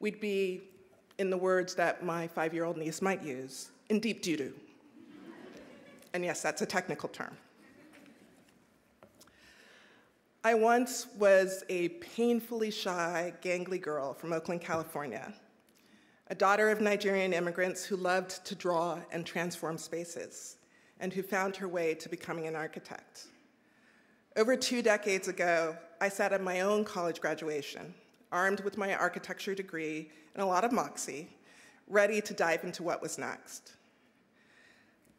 [SPEAKER 6] We'd be, in the words that my 5-year-old niece might use, in deep doo-doo. And yes, that's a technical term. I once was a painfully shy, gangly girl from Oakland, California, a daughter of Nigerian immigrants who loved to draw and transform spaces, and who found her way to becoming an architect. Over 2 decades ago, I sat at my own college graduation, armed with my architecture degree and a lot of moxie, ready to dive into what was next.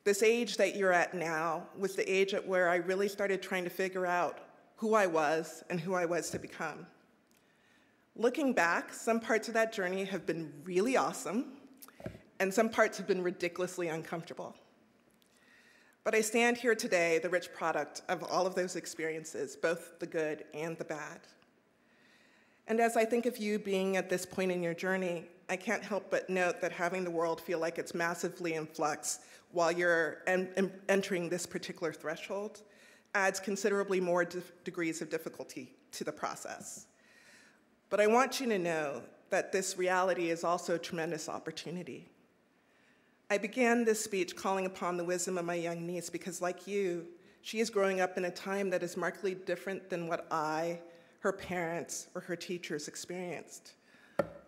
[SPEAKER 6] This age that you're at now was the age at where I really started trying to figure out who I was and who I was to become. Looking back, some parts of that journey have been really awesome, and some parts have been ridiculously uncomfortable. But I stand here today, the rich product of all of those experiences, both the good and the bad. And as I think of you being at this point in your journey, I can't help but note that having the world feel like it's massively in flux while you're entering this particular threshold adds considerably more degrees of difficulty to the process. But I want you to know that this reality is also a tremendous opportunity. I began this speech calling upon the wisdom of my young niece because, like you, she is growing up in a time that is markedly different than what I, her parents, or her teachers experienced.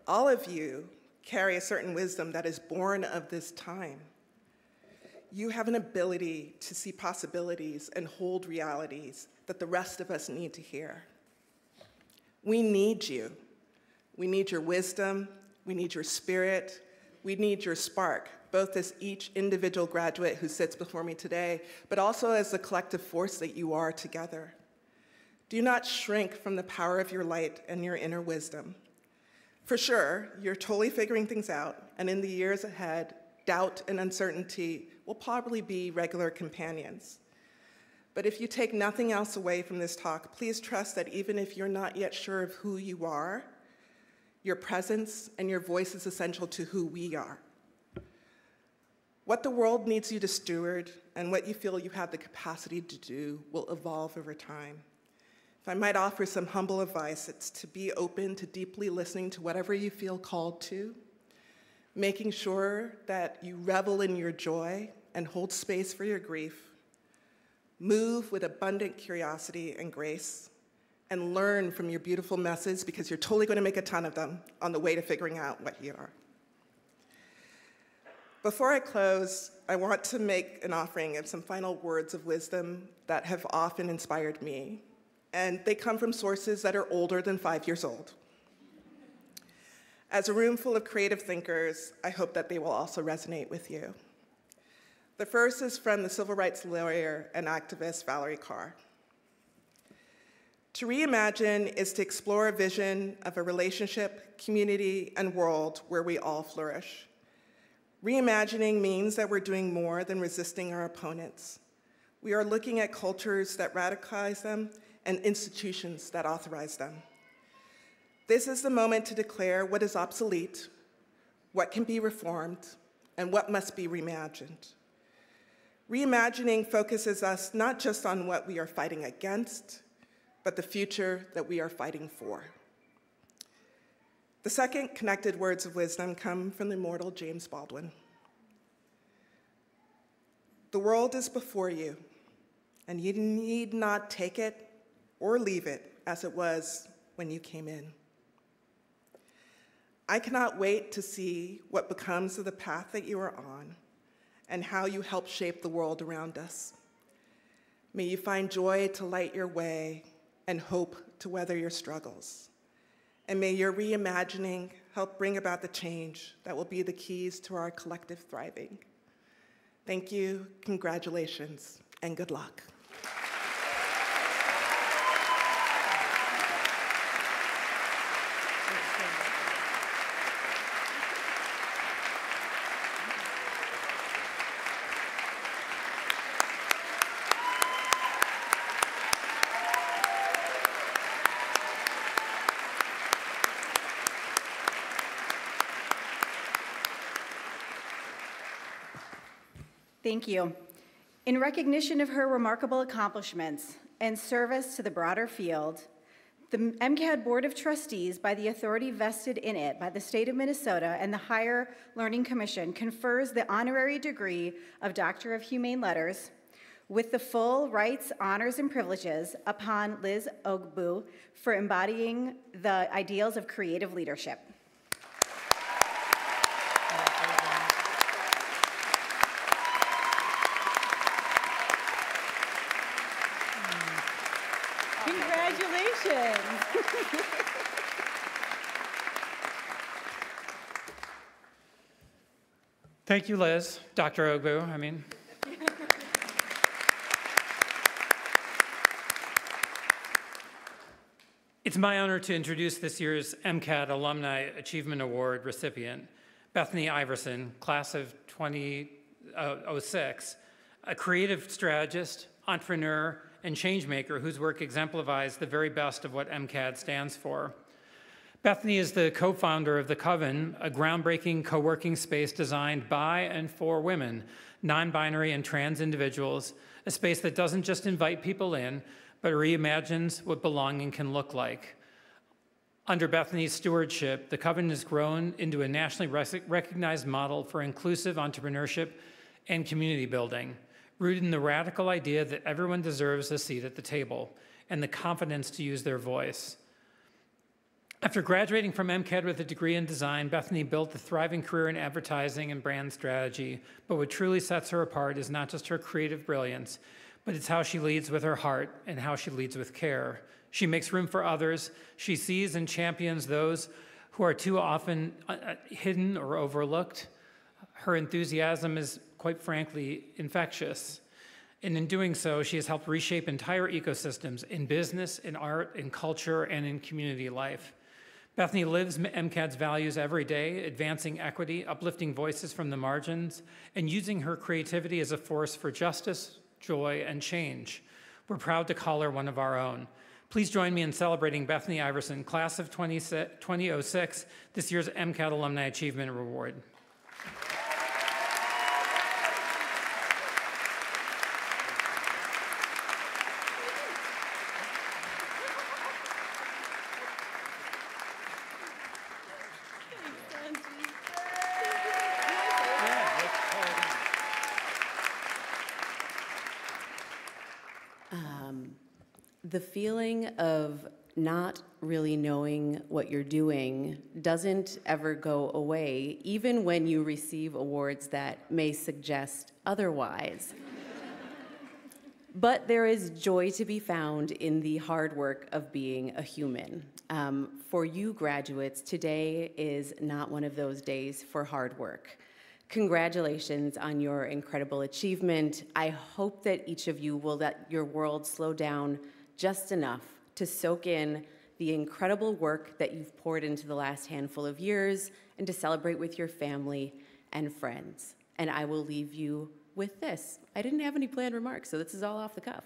[SPEAKER 6] All of you carry a certain wisdom that is born of this time. You have an ability to see possibilities and hold realities that the rest of us need to hear. We need you. We need your wisdom. We need your spirit. We need your spark, both as each individual graduate who sits before me today, but also as the collective force that you are together. Do not shrink from the power of your light and your inner wisdom. For sure, you're totally figuring things out, and in the years ahead, doubt and uncertainty will probably be regular companions. But if you take nothing else away from this talk, please trust that even if you're not yet sure of who you are, your presence and your voice is essential to who we are. What the world needs you to steward and what you feel you have the capacity to do will evolve over time. If I might offer some humble advice, it's to be open to deeply listening to whatever you feel called to, making sure that you revel in your joy and hold space for your grief, move with abundant curiosity and grace, and learn from your beautiful messes because you're totally going to make a ton of them on the way to figuring out what you are. Before I close, I want to make an offering of some final words of wisdom that have often inspired me, and they come from sources that are older than 5 years old. As a room full of creative thinkers, I hope that they will also resonate with you. The first is from the civil rights lawyer and activist Valerie Carr. To reimagine is to explore a vision of a relationship, community, and world where we all flourish. Reimagining means that we're doing more than resisting our opponents. We are looking at cultures that radicalize them and institutions that authorize them. This is the moment to declare what is obsolete, what can be reformed, and what must be reimagined. Reimagining focuses us not just on what we are fighting against, but the future that we are fighting for. The second connected words of wisdom come from the immortal James Baldwin. The world is before you, and you need not take it or leave it as it was when you came in. I cannot wait to see what becomes of the path that you are on and how you help shape the world around us. May you find joy to light your way and hope to weather your struggles. And may your reimagining help bring about the change that will be the keys to our collective thriving. Thank you, congratulations, and good luck.
[SPEAKER 3] Thank you. In recognition of her remarkable accomplishments and service to the broader field, The MCAD Board of Trustees, by the authority vested in it by the state of Minnesota and the Higher Learning Commission, confers the honorary degree of Doctor of Humane Letters with the full rights, honors, and privileges upon Liz Ogbu for embodying the ideals of creative leadership. Congratulations.
[SPEAKER 1] Thank you, Liz. Dr. Ogbu, I mean. It's my honor to introduce this year's MCAD Alumni Achievement Award recipient, Bethany Iverson, class of 2006, a creative strategist, entrepreneur, and changemaker whose work exemplifies the very best of what MCAD stands for. Bethany is the co-founder of The Coven, a groundbreaking co-working space designed by and for women, non-binary and trans individuals, a space that doesn't just invite people in, but reimagines what belonging can look like. Under Bethany's stewardship, The Coven has grown into a nationally recognized model for inclusive entrepreneurship and community building, rooted in the radical idea that everyone deserves a seat at the table and the confidence to use their voice. After graduating from MCAD with a degree in design, Bethany built a thriving career in advertising and brand strategy, but what truly sets her apart is not just her creative brilliance, but it's how she leads with her heart and how she leads with care. She makes room for others. She sees and champions those who are too often hidden or overlooked. Her enthusiasm is, quite frankly, infectious. And in doing so, she has helped reshape entire ecosystems in business, in art, in culture, and in community life. Bethany lives MCAD's values every day, advancing equity, uplifting voices from the margins, and using her creativity as a force for justice, joy, and change. We're proud to call her one of our own. Please join me in celebrating Bethany Iverson, class of 2006, this year's MCAD Alumni Achievement Award.
[SPEAKER 7] The feeling of not really knowing what you're doing doesn't ever go away, even when you receive awards that may suggest otherwise. But there is joy to be found in the hard work of being a human. For you graduates, today is not one of those days for hard work. Congratulations on your incredible achievement. I hope that each of you will let your world slow down just enough to soak in the incredible work that you've poured into the last handful of years and to celebrate with your family and friends. And I will leave you with this. I didn't have any planned remarks, so this is all off the cuff.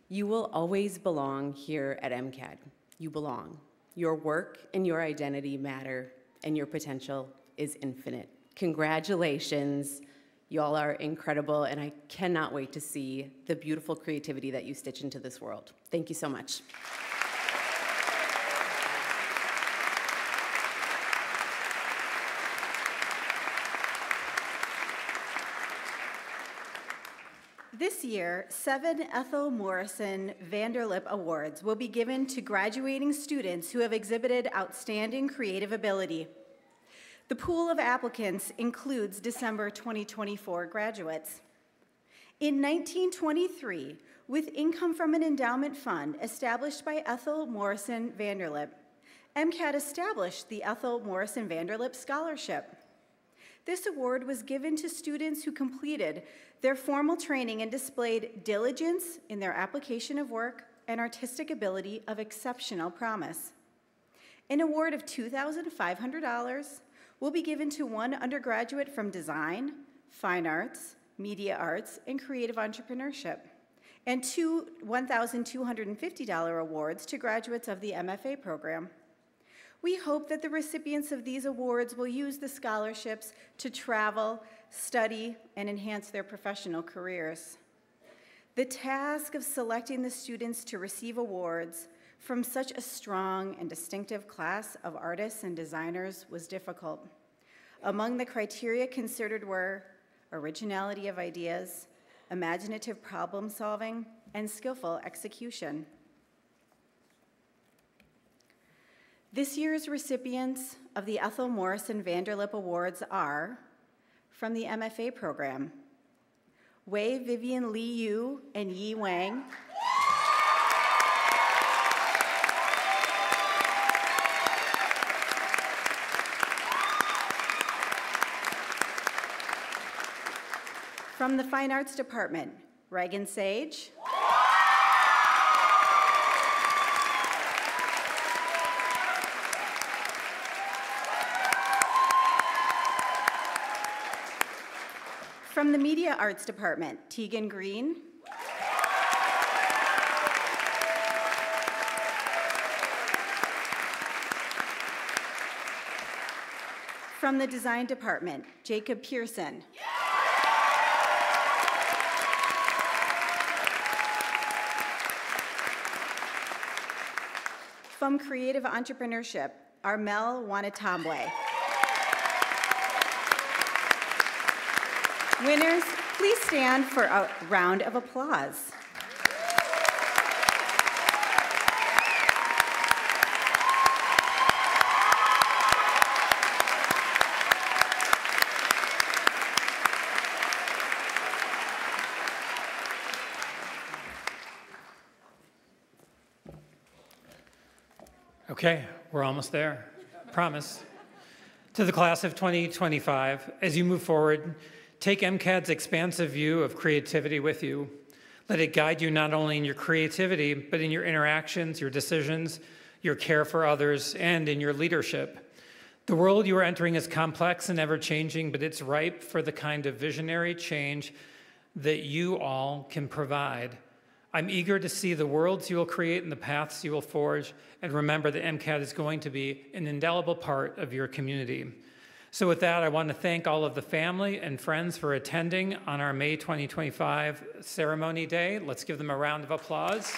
[SPEAKER 7] You will always belong here at MCAD. You belong. Your work and your identity matter, and your potential is infinite. Congratulations. Y'all are incredible, and I cannot wait to see the beautiful creativity that you stitch into this world. Thank you so much.
[SPEAKER 3] This year, 7 Ethel Morrison Vanderlip Awards will be given to graduating students who have exhibited outstanding creative ability. The pool of applicants includes December 2024 graduates. In 1923, with income from an endowment fund established by Ethel Morrison Vanderlip, MCAD established the Ethel Morrison Vanderlip Scholarship. This award was given to students who completed their formal training and displayed diligence in their application of work and artistic ability of exceptional promise. An award of $2,500 will be given to one undergraduate from design, fine arts, media arts, and creative entrepreneurship, and 2 $1,250 awards to graduates of the MFA program. We hope that the recipients of these awards will use the scholarships to travel, study, and enhance their professional careers. The task of selecting the students to receive awards from such a strong and distinctive class of artists and designers was difficult. Among the criteria considered were originality of ideas, imaginative problem solving, and skillful execution. This year's recipients of the Ethel Morrison Vanderlip Awards are, from the MFA program, Wei Vivian Lee Yu and Yi Wang. From the Fine Arts Department, Reagan Sage. From the Media Arts Department, Tegan Green. From the Design Department, Jacob Pearson. From Creative Entrepreneurship, Armel Wanatambwe. Winners, please stand for a round of applause.
[SPEAKER 1] Okay, we're almost there. Promise. To the class of 2025, as you move forward, take MCAD's expansive view of creativity with you. Let it guide you not only in your creativity, but in your interactions, your decisions, your care for others, and in your leadership. The world you are entering is complex and ever-changing, but it's ripe for the kind of visionary change that you all can provide. I'm eager to see the worlds you will create and the paths you will forge, and remember that MCAD is going to be an indelible part of your community. So with that, I want to thank all of the family and friends for attending on our May 2025 ceremony day. Let's give them a round of applause.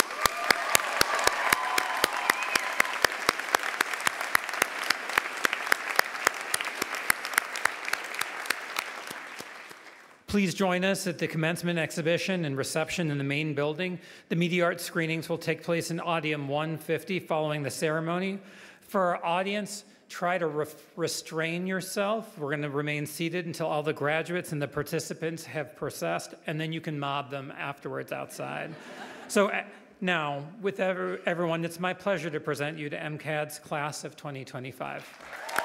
[SPEAKER 1] Please join us at the commencement exhibition and reception in the main building. The media arts screenings will take place in Audium 150 following the ceremony. For our audience, try to restrain yourself. We're going to remain seated until all the graduates and the participants have processed, and then you can mob them afterwards outside. So now, with everyone, it's my pleasure to present you to MCAD's class of 2025.